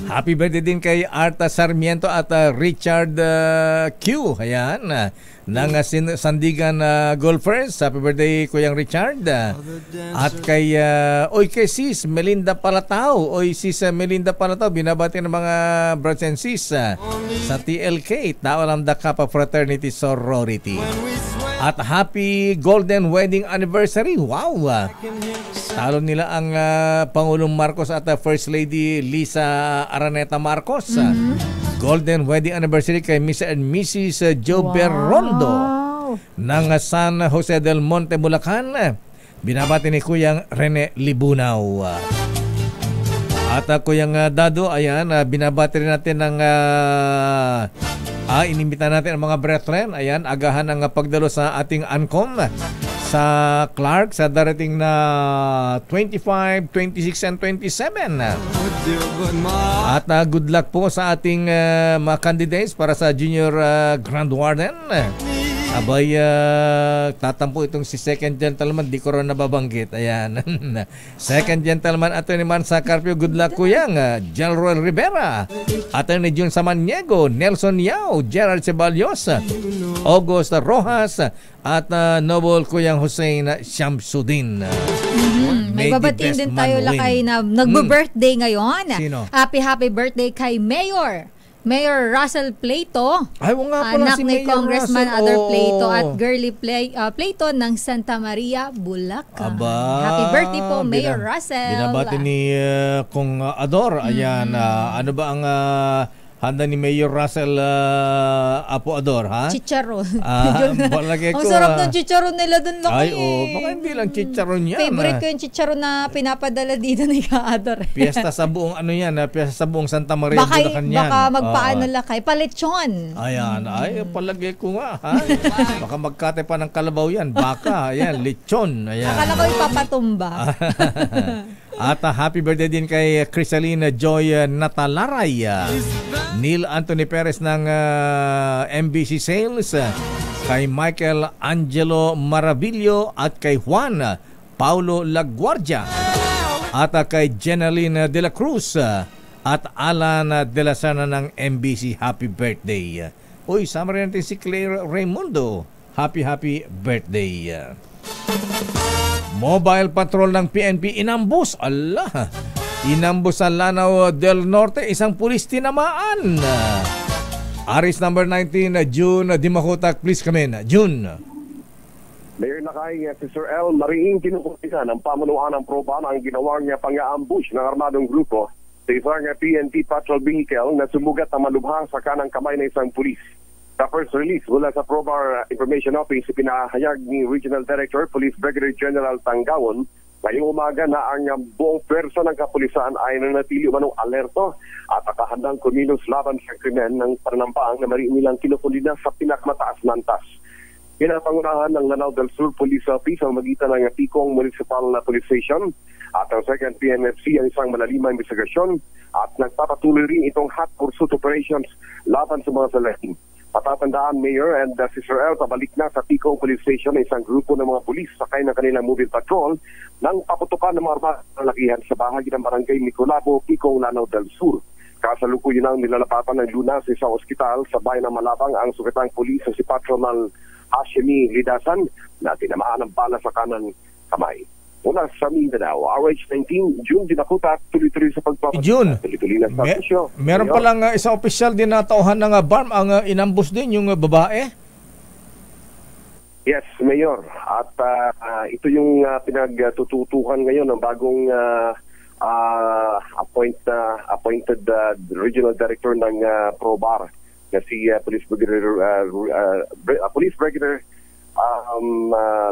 Happy birthday din kay Arta Sarmiento at Richard Q. Ayan. Ng Sandigan Golfers. Happy birthday, Kuyang Richard. At kay Sis Melinda Palatao. Sis Melinda Palatao, binabati ng mga brothers and sis sa TLK, Tao Lambda Kappa Fraternity Sorority. At happy golden wedding anniversary. Wow! Talo nila ang Pangulong Marcos at First Lady Lisa Araneta Marcos. Golden wedding anniversary kay Mr. and Mrs. Joe Berrondo ng San Jose del Monte, Bulacan. Binabati ni Kuyang Rene Libunaw. At Kuyang Dado, ayan, binabati rin natin ng inimbita natin ang mga brethren. Ayan, agahan ang pagdalo sa ating ANCOM sa Clark sa darating na 25, 26, and 27. At good luck po sa ating mga candidates para sa Junior Grand Warden. Abay, tatampo itong si Second Gentleman, di ko rin nababanggit. Ayan. Second Gentleman, Atty. Mansa Carpio, good luck kuyang. Jelroel Rivera, Atty. Jun Samaniego, Nelson Yao, Gerald Ceballos, August Rojas, at Noble kuyang Hussein Shamsuddin. May babatiin din tayo lakay na nagbo-birthday ngayon. Sino? Happy birthday kay Mayor Russell Plato, ay, anak si ni Mayor Congressman Russell. Adder Plato at Girly Plato ng Santa Maria, Bulacan. Happy birthday po, Mayor Russell. Binabati ni Kong Ador. Ayan, ano ba ang handa ni Mayor Russell Apo Ador, ha? Chicharon. Ang sarap ng chicharon nila dun lang. Ay, baka hindi lang chicharon yan. Favorite ko yung chicharon na pinapadala dito ni Ka-Ador. Piyesta sa buong Piyesta sa buong Santa Maria, Bulacan yan. Baka magpaano lakay, palechon. Ayan, palagay ko nga, ha? Baka magkate pa ng kalabaw yan. Baka, ayan, lechon. Ayan. Akala ko ipapatumba. At happy birthday din kay Crisalina Joy Natalaray, Neil Anthony Perez ng MBC Sales, kay Michael Angelo Maravillo at kay Juan Paulo Laguardia, at kay Jenaline De La Cruz at Alan De La Sana ng MBC. Happy birthday. Uy, sama rin natin si Claire Raimundo. Happy birthday. Mobile Patrol ng PNP inambus. Inambus sa Lanao del Norte, isang pulis tinamaan. Aris number 19, June Dimakutak, please come in. June. Mayor Nakay, si Sir L. Mariing kinukulisan ng pamunuan ng proba ang ginawa niya pang-ambush ng armadong grupo sa isang PNP patrol vehicle na sumugat na malubha sa kanang kamay ng isang pulis. Sa first release mula sa Probar Information Office, pinahayag ni Regional Director, Police Brigadier General Tangawon, ngayong umaga na ang buong pwersa ng kapulisan ay nanatili manong alerto at nakahandang kumilos laban sa krimen ng pananampaang na nilang kinukulina sa pinakamataas na antas. Pinapangunahan ng Lanao del Sur Police Office ang magitan ng Tikong Municipal Police Station at ang 2nd PNFC ang isang malalimang investigasyon at nagpapatuloy rin itong hot pursuit operations laban sa mga salahin. Patatandaan, Mayor and si Sir El, pabalik na sa Tikong Police Station isang grupo ng mga pulis sakay ng kanilang mobile patrol nang paputukan ng mga armas ng lakihan sa bahagi ng barangay Nicolabo, Tikong, Lanao del Sur. Kasalukuyan ang nilalapatan ng lunas sa isang ospital sa bayan ng Malabang ang sukitang pulis si Patrolman Hashemi Lidasan na tinamaan ng bala sa kanang kamay. Una sa Mindanao, RH19, June Dinakutak, tuloy-tuloy sa pagpapatid. June, tuloy-tuloy na sa stasyon. Meron palang isang opisyal din na tauhan ng BARM ang inambus din yung babae? Yes, Mayor. At ito yung pinagtututukan ngayon ng bagong appointed Regional Director ng ProBAR na si Police Brigadier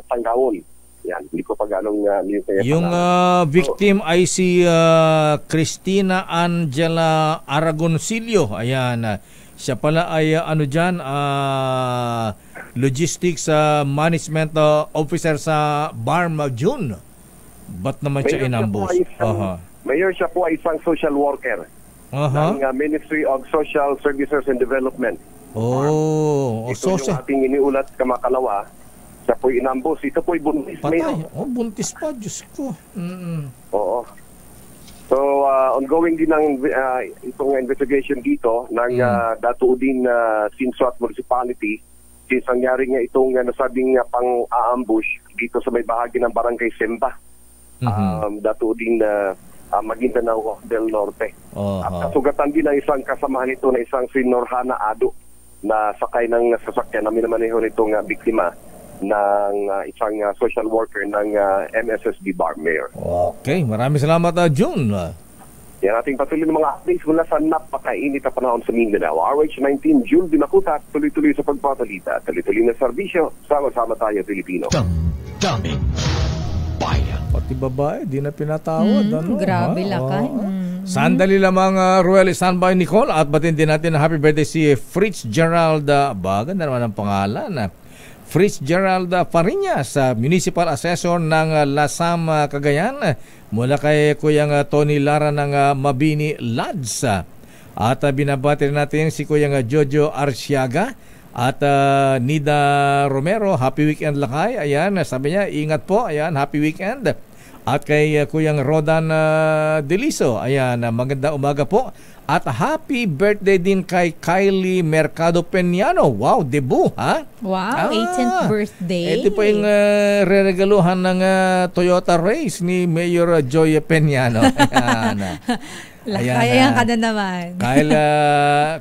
Tangawon. Yan, hindi ko pa ganong yung victim ay si Cristina Angela Aragoncillo. Ayan, siya pala ay logistics management officer sa BARM June. Ba't naman siya inambus? Mayor, siya po ay isang social worker ng Ministry of Social Services and Development. Ito yung ating iniulat kamakalawa. Siya po'y inambos. Ito po'y buntis. Patay. Buntis pa. Diyos ko. Oo. So, ongoing din ang itong investigation dito ng Datuudin Sinsuat Municipality since nangyari nga itong nasabing pang-aambush dito sa may bahagi ng Barangay Semba. Datuudin Maguindanao del Norte. At kasugatan din ang isang kasamahan nito na isang si Norhana Ado na sakay ng sasakyan na minamaneho nitong biktima ng isang social worker ng MSSD BARM, Mayor. Okay, maraming salamat, June. Yan ating patuloy ng mga updates mula sa napakainit na panahon sa Mindanao. RH19, June Dinakutak, tuloy-tuloy sa pagpabalita. Tuloy-tuloy na serbisyo, sama-sama tayo, Pilipino. Damdamin bayan. Pati babae, di na pinatawad. Grabe lakay. Sandali lamang, Ruel, standby Nicole, at batin din natin happy birthday si Fritz Gerald. Ganda naman ang pangalan. Fitzgerald Fariñas, Municipal Assessor ng Lasam, Cagayan, mula kay Kuyang Tony Lara ng Mabini Lads. At binabati natin si Kuyang Jojo Arsiaga at Nida Romero. Happy weekend lakay. Ayan, sabi niya, ingat po. Ayan, happy weekend. At kay Kuyang Rodan Deliso, ayan, maganda umaga po. At happy birthday din kay Kylie Mercado Peñano. Wow, debut, ha? Wow, 18th birthday. Ito po yung re-regaluhan ng Toyota Race ni Mayor Joy Peñano. Ayan. Ayan ka na naman.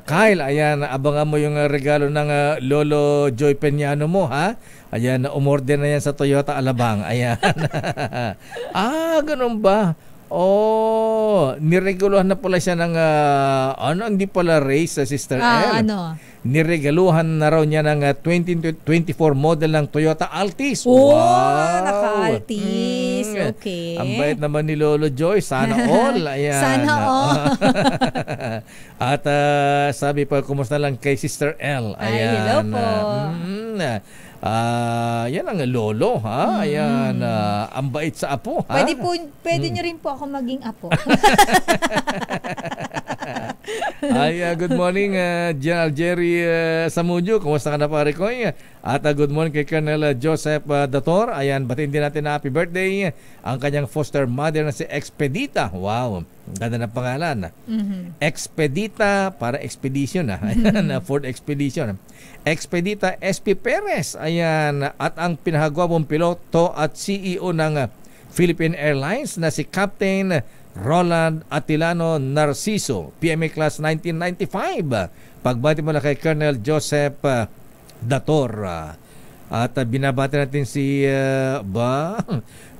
Kyle, ayan, abangan mo yung regalo ng Lolo Joy Peñano mo, ha? Ayan, umorder na yan sa Toyota Alabang. Ayan. Ganun ba? Nireguluhan na pala siya ng hindi pala race sa Sister L. Niregaluhan na raw niya ng 2024 model ng Toyota Altis. Wow! Naka-Altis. Okay. Ang bait naman ni Lolo Joy. Sana all. Ayan. Sana all. At sabi pa, kumusta lang kay Sister L. Ayan. Hello po. Yan ang lolo, ha? Ayan, ang bait sa apo, ha? Pwede nyo rin po ako maging apo. Good morning, General Jerry Samudio. Kumusta ka na, pare ko? At good morning kay Colonel Joseph Dator. Ayan, batiin din natin na happy birthday ang kanyang foster mother na si Expedita. Wow, ganda ng pangalan. Expedita para expedition, ha? Ayan, Ford Expedition. Expedita SP Perez, ayan, at ang pinakagwapong piloto at CEO ng Philippine Airlines na si Captain Roland Atilano Narciso, PMA Class 1995. Pagbati mo na kay Colonel Joseph Dator. At binabati natin si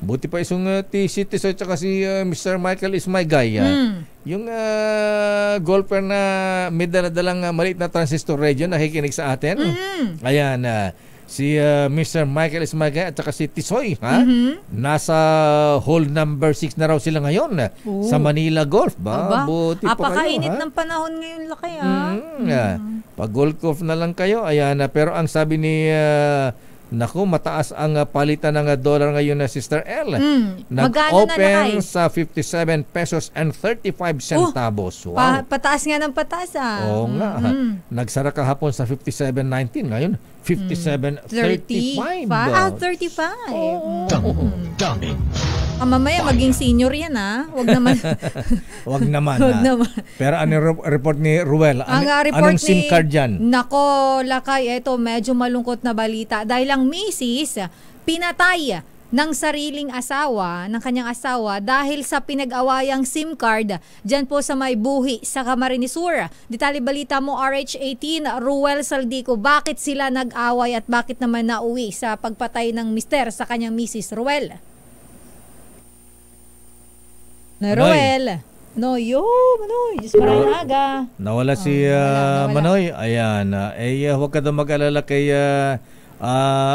buti pa isang TC at saka si Mr. Michael is my guy. Yung golfer na may daladalang maliit na transistor radio nakikinig sa atin. Ayan, si Mr. Michael is my guy at saka si Tisoy, ha? Nasa hole number 6 na raw sila ngayon sa Manila Golf. Buti pa kayo, apakainit ng panahon ngayon laki, pag golf na lang kayo, ayan. Pero ang sabi ni mataas ang palitan ng dollar ngayon na Sister L. Nag-open sa 57 pesos and 35 centavos. Wow. Pataas nga ng pataas, Oo nga. Nagsara kahapon sa 57.19. Ngayon, 57.35. 35. Dummy. Mamaya maging senior yan, Wag naman. Wag naman. Pero ano report ni Ruel? Anong SIM card dyan? Nako, lakay, ito medyo malungkot na balita. Dahil ang misis pinatay ng sariling asawa, ng kanyang asawa, dahil sa pinag-awayang SIM card dyan po sa may buhi sa Camarines Sur. Detalye balita mo, RH18, Ruel Saldico. Bakit sila nag-away at bakit naman nauwi sa pagpatay ng mister sa kanyang misis, Ruel? Ruel. Manoy. Diyos maraming aga. Nawala si Manoy. Ayan. Huwag ka daw mag-alala kay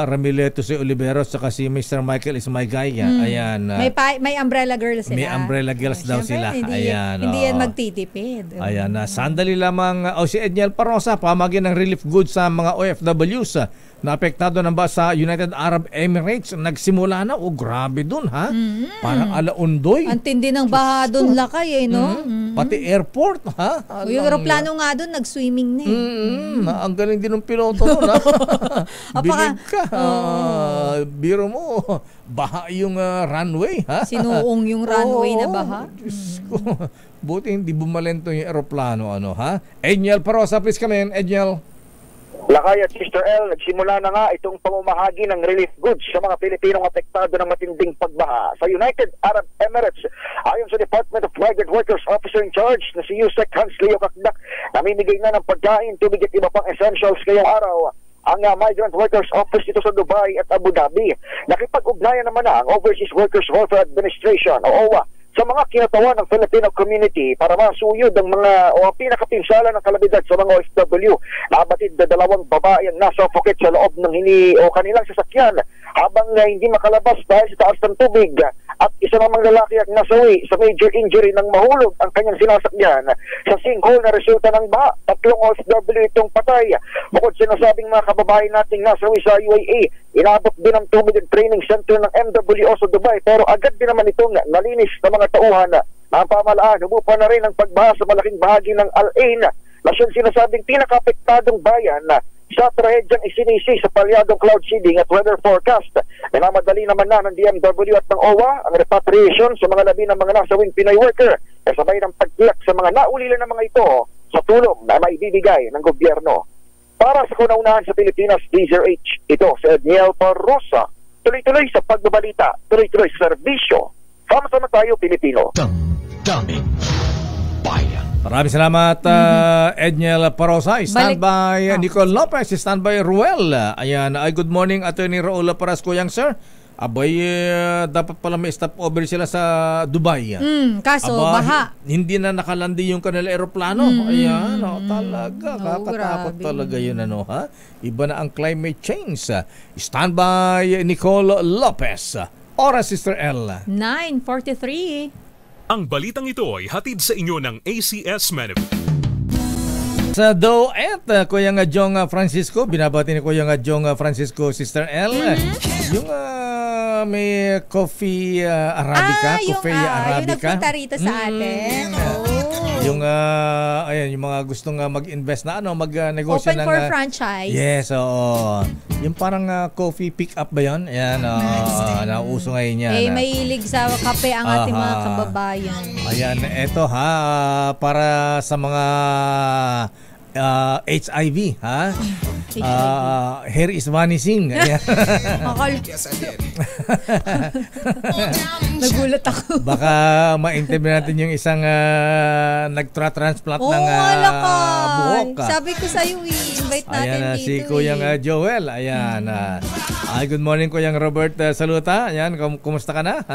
Ramileto si Oliveros saka si Mr. Michael is my guy. Ayan. May umbrella girls sila. May umbrella girls daw sila. Ayan. Hindi yan magtitipid. Ayan. Sandali lamang. Si Edniel Parosa, pamagin ng relief goods sa mga OFWs na apektado ng ba sa United Arab Emirates. Nagsimula na. Grabe dun, ha? Parang alaundoy. Ang tindi ng baha dun lakay, no? Pati airport, ha? Yung aeroplano nga dun, nag-swimming na Ang galing din ng piloto dun, ha? Bilig ka. Biro mo, baha yung runway, ha? Sinuong yung runway na baha. Diyos ko. Buti hindi bumalento yung aeroplano, ha? Edniel Parosa, please come in, Edniel. Lakay at Sister L, nagsimula na nga itong pamamahagi ng relief goods sa mga Pilipinong apektado ng matinding pagbaha sa United Arab Emirates. Ayon sa Department of Migrant Workers Officer in Charge na si Yusek Hans Leo Kakdak, namimigay na ng pagkain, tubig at iba pang essentials ngayong araw ang Migrant Workers Office dito sa Dubai at Abu Dhabi. Nakipag-ugnayan naman na ang Overseas Workers Welfare Administration o OWA sa mga kinatawan ng Filipino community para masuyod ang mga pinakapinsala ng kalamidad sa mga OFW. Nabatid na 2 babae ang nasuffocate sa loob ng kanilang sasakyan habang hindi makalabas dahil sa taas ng tubig at isa namang lalaki ang nasawi sa major injury nang mahulog ang kanyang sinasakyan sa sinkhole na resulta ng baha. 3 OFW itong patay. Bukod sa nasabing mga kababayan nating nasawi sa UAE, inabot din ang tubig training center ng MWO sa Dubai, pero agad din naman itong nalinis ng mga tauhan na ang pamahalaan. Humupa na rin ang pagbaha sa malaking bahagi ng Al Ain na siyang sinasabing pinaka-apektadong bayan sa trahedyang isinisi sa palyadong cloud seeding at weather forecast. Minamadali naman na ng DMW at ng OWA ang repatriation sa mga labi ng mga nasawing Pinoy worker, kasabay ng pagtiyak sa mga naulila ng mga ito sa tulong na maibibigay ng gobyerno. Para sa kauna-unahan sa Pilipinas, DZRH, ito si Edniel Parrosa. Tuloy-tuloy sa pagbabalita, tuloy-tuloy sa serbisyo. Sama-sama tayo, Pilipino. Daming bayan. Maraming salamat, Edniel Parrosa. Standby Nicole Lopez. Standby Ruel. Ayan. Good morning, Attorney Raul Parasco, yang sir. Abay, dapat pala may stopover sila sa Dubai. Kaso, baha. Hindi na nakalandi yung kanila aeroplano. Ayan, talaga. Kakatakot talaga yun, ha? Iba na ang climate change. Standby Nicole Lopez. Oras, Sister L. 9:43. Ang balitang ito ay hatid sa inyo ng ACS Manufacturing. Sa Doet, Kuya Jong Francisco, binabati ni Kuya Jong Francisco, Sister L. Yung may coffee Arabica, coffee Arabica. Yung nagpunta rito sa atin. Yung ayan, yung mga gustong mag-invest na magnegosyo ng for franchise. Yes, oo. Yung parang coffee pick up ba 'yon? Ayan, nauuso ngayon yan. Mahilig sa kape ang ating mga kababayan. Ayan, eto para sa mga HIV, hair is vanishing. Nagulat ako. Baka ma-interview natin yung isang nagtra-transplant ng buhok. Sabi ko sa iyo, invite natin dito. Si Kuyang Joel. Ayan. Good morning, Kuyang Robert Saluta. Ayan, kumusta ka na?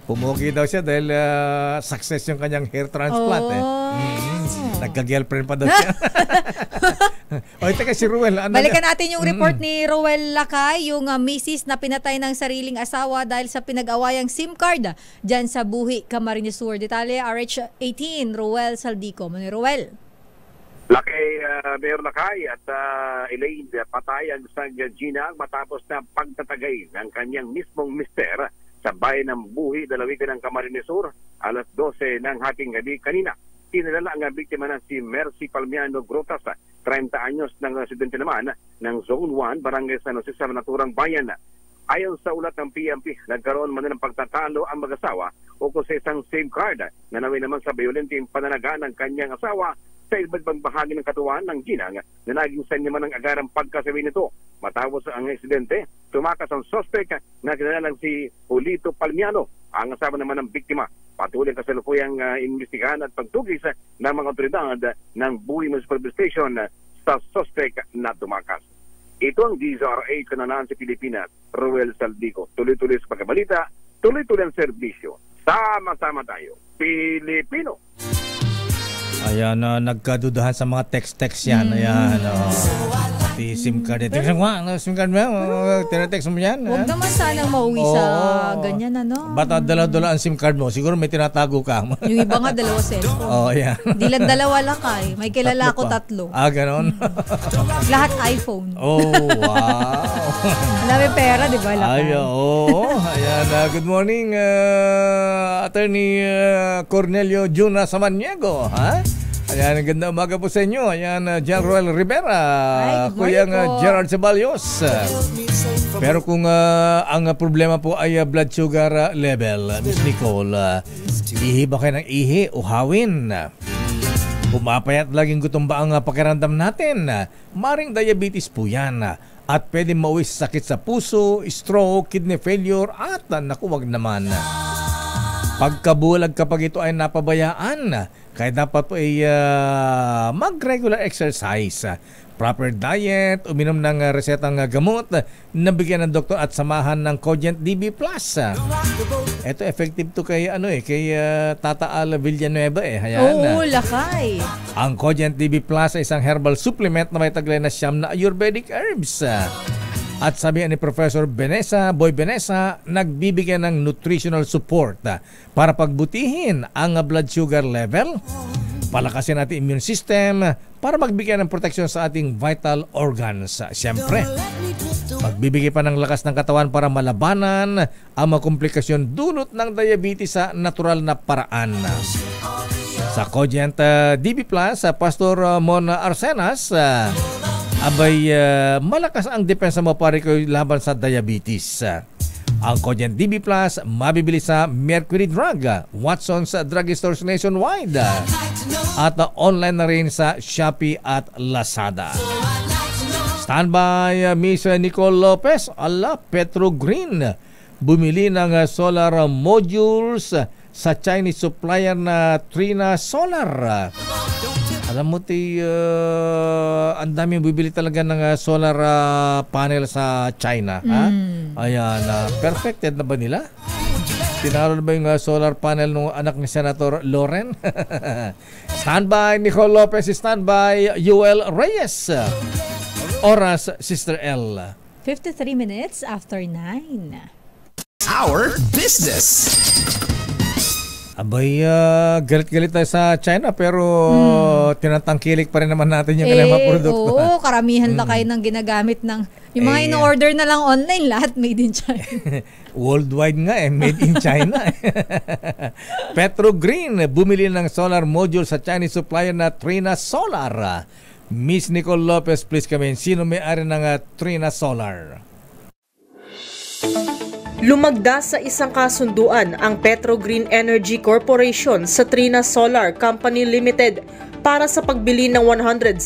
Pumuki daw siya dahil success yung kanyang hair transplant. Nagka-girlfriend pa daw siya. Teka si Ruel. Balikan natin yung report ni Ruel Lakay, yung misis na pinatay ng sariling asawa dahil sa pinag-awayang SIM card dyan sa Buhi, Camarines Sur. Detalye, RH18, Ruel Saldico. Mani Ruel. Lakay, Mayor Lakay at Elaine, patay ang isang ginang matapos na pagtatagay ng kanyang mismong mister sa bayan ng Buhi, Dalawigan ng Camarines Sur, alas 12 ng hating gabi kanina. Kinilala ang biktima na si Mercy Palmiano Grotas, 30 anyos ng residente naman ng Zone 1, Barangay San Jose sa naturang bayan. Ayon sa ulat ng PNP, nagkaroon man ng pagtatalo ang mag-asawa ukol sa isang SIM card na naway naman sa violenteng pananaga ng kanyang asawa sa iba't bahagi ng katawan ng ginang na naging sanya man ng agarang pagkasabi nito. Matapos ang insidente, tumakas ang suspect na kinalalang si Julito Palmiano, ang asawa naman ng biktima. Patuloy kasalukuyang investigahan at pagtugis ng mga otoridad ng Buhi Municipal Station sa suspect na tumakas. Ito ang DZRH Kananahan sa Pilipinas, Ruel Saldico. Tuloy-tuloy sa pagkabalita, tuloy-tuloy ang serbisyo. Sama-sama tayo, Pilipino. Ayan, nagkadudahan sa mga text-text yan. Ayan, pati SIM card. Text mo, SIM card mo, tinatext mo yan. Huwag naman sanang mauwi sa ganyan, Bata dala-dala ang SIM card mo, siguro may tinatago ka. Yung iba nga, 2 cellphone. Ayan. Di lang 2 lakay. May kilala ko 3. Ganon? Lahat iPhone. Wow. Dami pera, di ba? Ayan, good morning, Attorney Cornelio Juna Samaniego. Ayan, ganda umaga po sa inyo. Ayan, General Rivera, Kuyang Gerard Ceballos. Pero kung ang problema po ay blood sugar level, Miss Nicole, ihi ba kayo ng ihi? Uhawin. Pumapayat laging gutom ba ang pakiramdam natin? Maring diabetes po yan. At pwede mauwi sa sakit sa puso, stroke, kidney failure, at wag naman. Pagkabulag kapag ito ay napabayaan, kaya dapat po ay mag-regular exercise, proper diet, uminom ng resetang gamot, nabigyan ng doktor at samahan ng Cogent DB+. Ito effective to kay kay Tata Al Villanueva Lakay. Ang Cogent DB+ ay isang herbal supplement na may taglay na siyam na Ayurvedic herbs. At sabi ni Professor Boy Benesa, nagbibigay ng nutritional support para pagbutihin ang blood sugar level, palakasin natin immune system para magbigay ng proteksyon sa ating vital organs. Siyempre, magbibigay pa ng lakas ng katawan para malabanan ang mga komplikasyon dulot ng diabetes sa natural na paraan. Sa Cogent DB Plus, Pastor Mon Arsenas, malakas ang depensa mo para ko laban sa diabetes. Ang Cogent DB Plus, mabibili sa Mercury Drug, Watson's Drugstores nationwide, at online na rin sa Shopee at Lazada. Standby, Miss Nicole Lopez, Petro Green, bumili ng solar modules sa Chinese supplier na Trina Solar. Alam mo, ang dami bibili talaga ng solar panel sa China. Ayan, perfected na ba nila? Tinalo na ba yung solar panel ng anak ni Senator Loren? Standby, Nicole Lopez. Standby, Yuel Reyes. Oras, Sister L. 53 minutes after 9. Our business. Abay, galit-galit tayo sa China pero tinatangkilik pa rin naman natin yung kanilang mga produkto. Oo, karamihan na kayo ng ginagamit ng yung mga in-order na lang online, lahat made in China. Worldwide nga made in China. Petro Green, bumili ng solar module sa Chinese supplier na Trina Solar. Miss Nicole Lopez, please come in. Sino may-ari ng Trina Solar? Lumagda sa isang kasunduan ang Petro Green Energy Corporation sa Trina Solar Company Limited para sa pagbili ng 117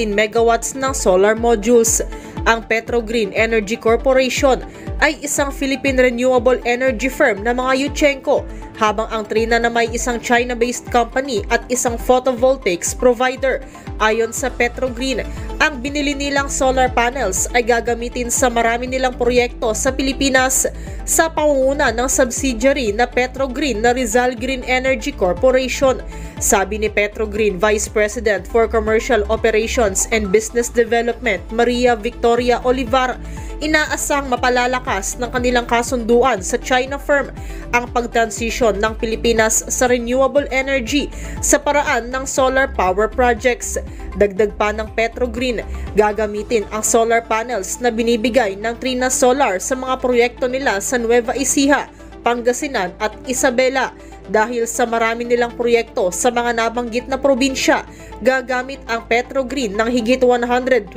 megawatts ng solar modules. Ang Petro Green Energy Corporation ay isang Philippine renewable energy firm na mga Yuchengco, habang ang Trina na may isang China-based company at isang photovoltaics provider. Ayon sa Petro Green, ang binili nilang solar panels ay gagamitin sa marami nilang proyekto sa Pilipinas sa pangunguna ng subsidiary na Petro Green na Rizal Green Energy Corporation. Sabi ni Petro Green Vice President for Commercial Operations and Business Development Maria Victoria Olivar, inaasang mapalalakas ng kanilang kasunduan sa China firm ang pagtransition ng Pilipinas sa renewable energy sa paraan ng solar power projects. Dagdag pa ng Petro Green, gagamitin ang solar panels na binibigay ng Trina Solar sa mga proyekto nila sa Nueva Ecija, Pangasinan at Isabela. Dahil sa marami nilang proyekto sa mga nabanggit na probinsya, gagamit ang Petro Green ng higit 129,000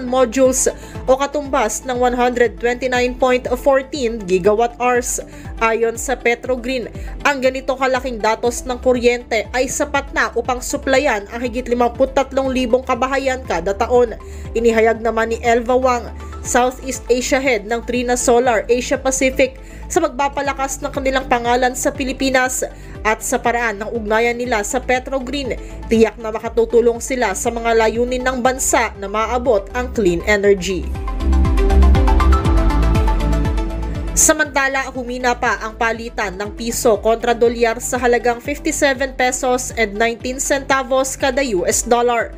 modules o katumbas ng 129.14 gigawatt hours. Ayon sa Petro Green, ang ganito kalaking datos ng kuryente ay sapat na upang suplayan ang higit 53,000 kabahayan kada taon. Inihayag naman ni Elva Wang, Southeast Asia Head ng Trina Solar Asia Pacific, sa magpapalakas ng kanilang pangalan sa Pilipinas at sa paraan ng ugnayan nila sa Petro Green, tiyak na makatutulong sila sa mga layunin ng bansa na maabot ang clean energy. Samantala, humina pa ang palitan ng piso kontra dolyar sa halagang 57 pesos and 19 centavos kada US dollar,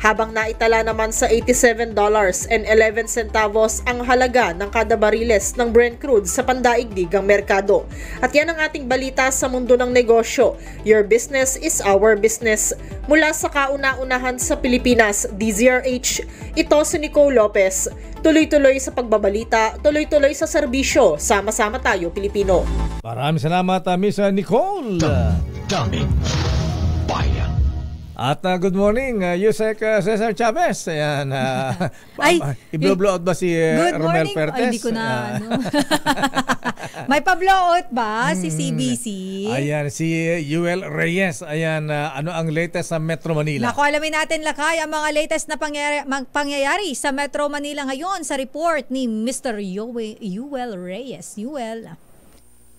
habang naitala naman sa $87.11 ang halaga ng kada bariles ng Brent crude sa pandaigdigang merkado. At yan ang ating balita sa mundo ng negosyo. Your business is our business. Mula sa kauna-unahan sa Pilipinas, DZRH, ito si Nicole Lopez. Tuloy-tuloy sa pagbabalita, tuloy-tuloy sa serbisyo. Sama-sama tayo, Pilipino. Maraming salamat, Miss Nicole. Daming bayan. At good morning, Yusek Cesar Chavez. Ayan, i-blow out ba si Romel Pertes? Ay, hindi ko na. May pa-blow out ba si CBC? Ayan, si Yuel Reyes. Ayan, ano ang latest sa Metro Manila? Naku, alamin natin, Lakay, ang mga latest na pangyayari sa Metro Manila ngayon sa report ni Mr. Yuel Reyes. Yuel.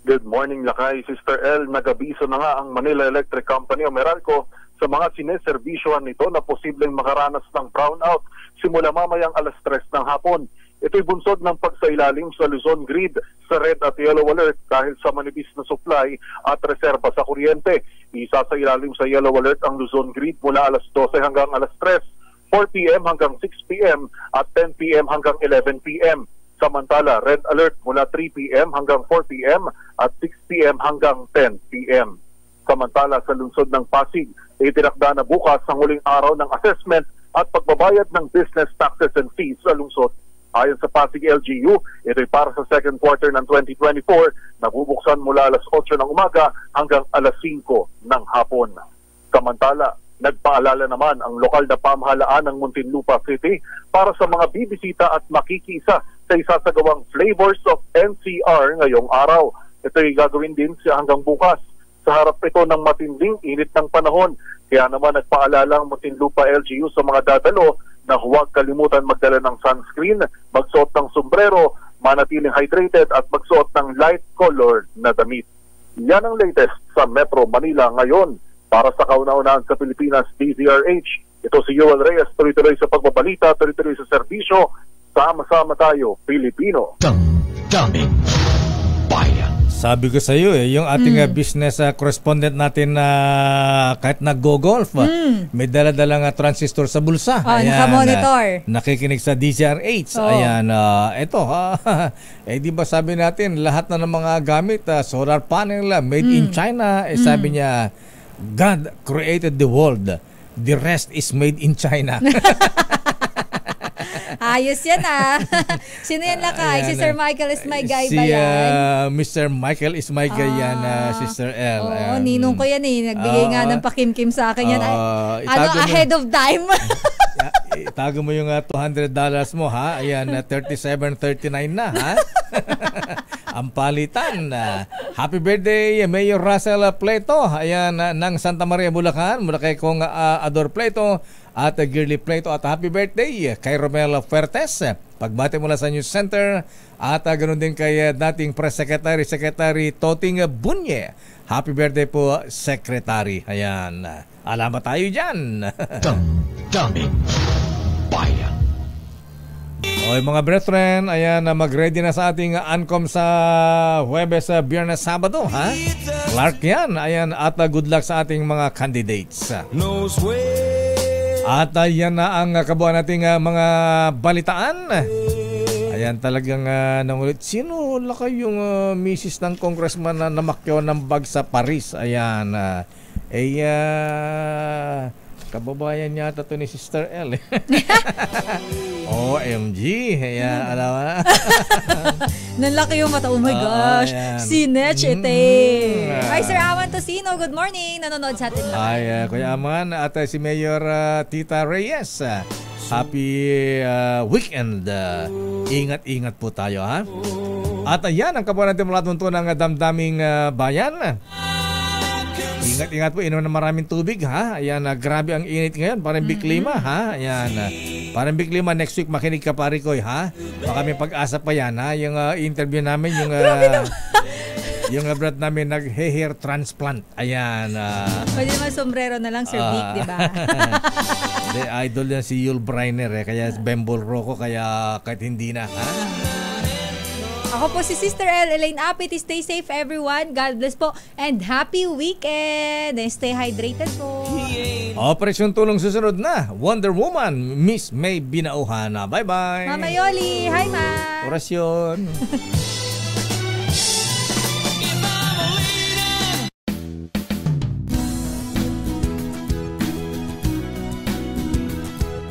Good morning, Lakay. Sister L, nag-abiso na nga ang Manila Electric Company o Meralco sa mga sineservisyohan nito na posibleng makaranas ng brownout simula mamayang 3:00 ng hapon. Ito'y bunsod ng pagsailalim sa Luzon Grid sa red at yellow alert dahil sa manipis na supply at reserba sa kuryente. Isa sa ilalim sa yellow alert ang Luzon Grid mula 12:00 hanggang 3:00. 4 p.m. hanggang 6 p.m. at 10 p.m. hanggang 11 p.m. Samantala, red alert mula 3 p.m. hanggang 4 p.m. at 6 p.m. hanggang 10 p.m. Samantala, sa lungsod ng Pasig, itinakda na bukas ang huling araw ng assessment at pagbabayad ng business taxes and fees sa lungsod. Ayon sa Pasig LGU, ito'y para sa second quarter ng 2024 na bubuksan mula alas 8 ng umaga hanggang alas 5 ng hapon. Samantala, nagpaalala naman ang lokal na pamahalaan ng Muntinlupa City para sa mga bibisita at makikisa sa isasagawang Flavors of NCR ngayong araw. Ito'y gagawin din hanggang bukas. Sa harap ito ng matinding init ng panahon. Kaya naman nagpaalala ang Muntinlupa LGU sa mga dadalo na huwag kalimutan magdala ng sunscreen, magsuot ng sombrero, manatiling hydrated at magsuot ng light colored na damit. Yan ang latest sa Metro Manila ngayon. Para sa kauna-unahan sa Pilipinas, DZRH. Ito si Joel Reyes, tuloy-tuloy sa pagbabalita, tuloy-tuloy sa serbisyo. Sama-sama tayo, Pilipino. Daming bayan. Sabi ko sa iyo yung ating business correspondent natin na kahit nag-go-golf, may dala-dalang transistor sa bulsa. Ayan, naka-monitor. Nakikinig sa DZRH. Ayan, eto di ba sabi natin lahat na ng mga gamit, solar panel made in China, sabi niya, God created the world. The rest is made in China. Ayos yan Sino yan lakay? Si Sir Michael is my guy ba yan? Mr. Michael is my guy yan, Sister L. Oo, ninong ko yan Nagbigay nga ng pakimkim sa akin yan. Ahead of time. Itago mo yung $200 mo Ayan, 37.39 na ang palitan. Happy birthday Mayor Russell Pleto. Ayan, ng Santa Maria, Bulacan. Mula kay Kong Ador Pleto at Girly Pleto. At happy birthday kay Romel Fuertes. Pagbati mula sa News Center. At ganoon din kay dating Press Secretary Toting Bunye. Happy birthday po, Secretary. Ayan, alamat tayo dyan. Daming bayan. Okay mga brethren, ayan, mag-ready na sa ating Ancom sa Huwebes, Biyernes, Sabado Clark yan, ayan, at good luck sa ating mga candidates. At yan na ang kabuuan nating mga balitaan. Ayan, talagang nangulit. Sino lakay yung misis ng congressman na namakyaw ng bag sa Paris? Ayan, kababayan niya to ni Sister L. OMG. Ayan, alam mo na. Nalaki yung mata. Oh my gosh. Si Netch Hi, Sir Aman Tosino. Good morning. Nanonood sa atin lang. Kuya Aman at si Mayor Tita Reyes. Happy weekend. Ingat-ingat po tayo At ayan, ang kabuuan natin mula tunto ng damdaming bayan. Ingat-ingat po, inom na maraming tubig Ayan, grabe ang init ngayon, parang biklima Ayan, parang biklima. Next week makinig ka pare ko baka may pag-asa pa yan yung interview namin, yung brad namin nag-hair transplant. Ayan, pwede naman sombrero na lang, Sir Vic, diba? Idol yan si Yul Brynner kaya Bembol Rocco, kaya kahit hindi na Ako po si Sister L. Elaine Apit. Stay safe everyone. God bless po. And happy weekend. And stay hydrated po. Operasyon Tulong susunod na. Wonder Woman, Miss May Binauhana. Bye-bye. Mama Yoli. Hi, Ma. Orasyon.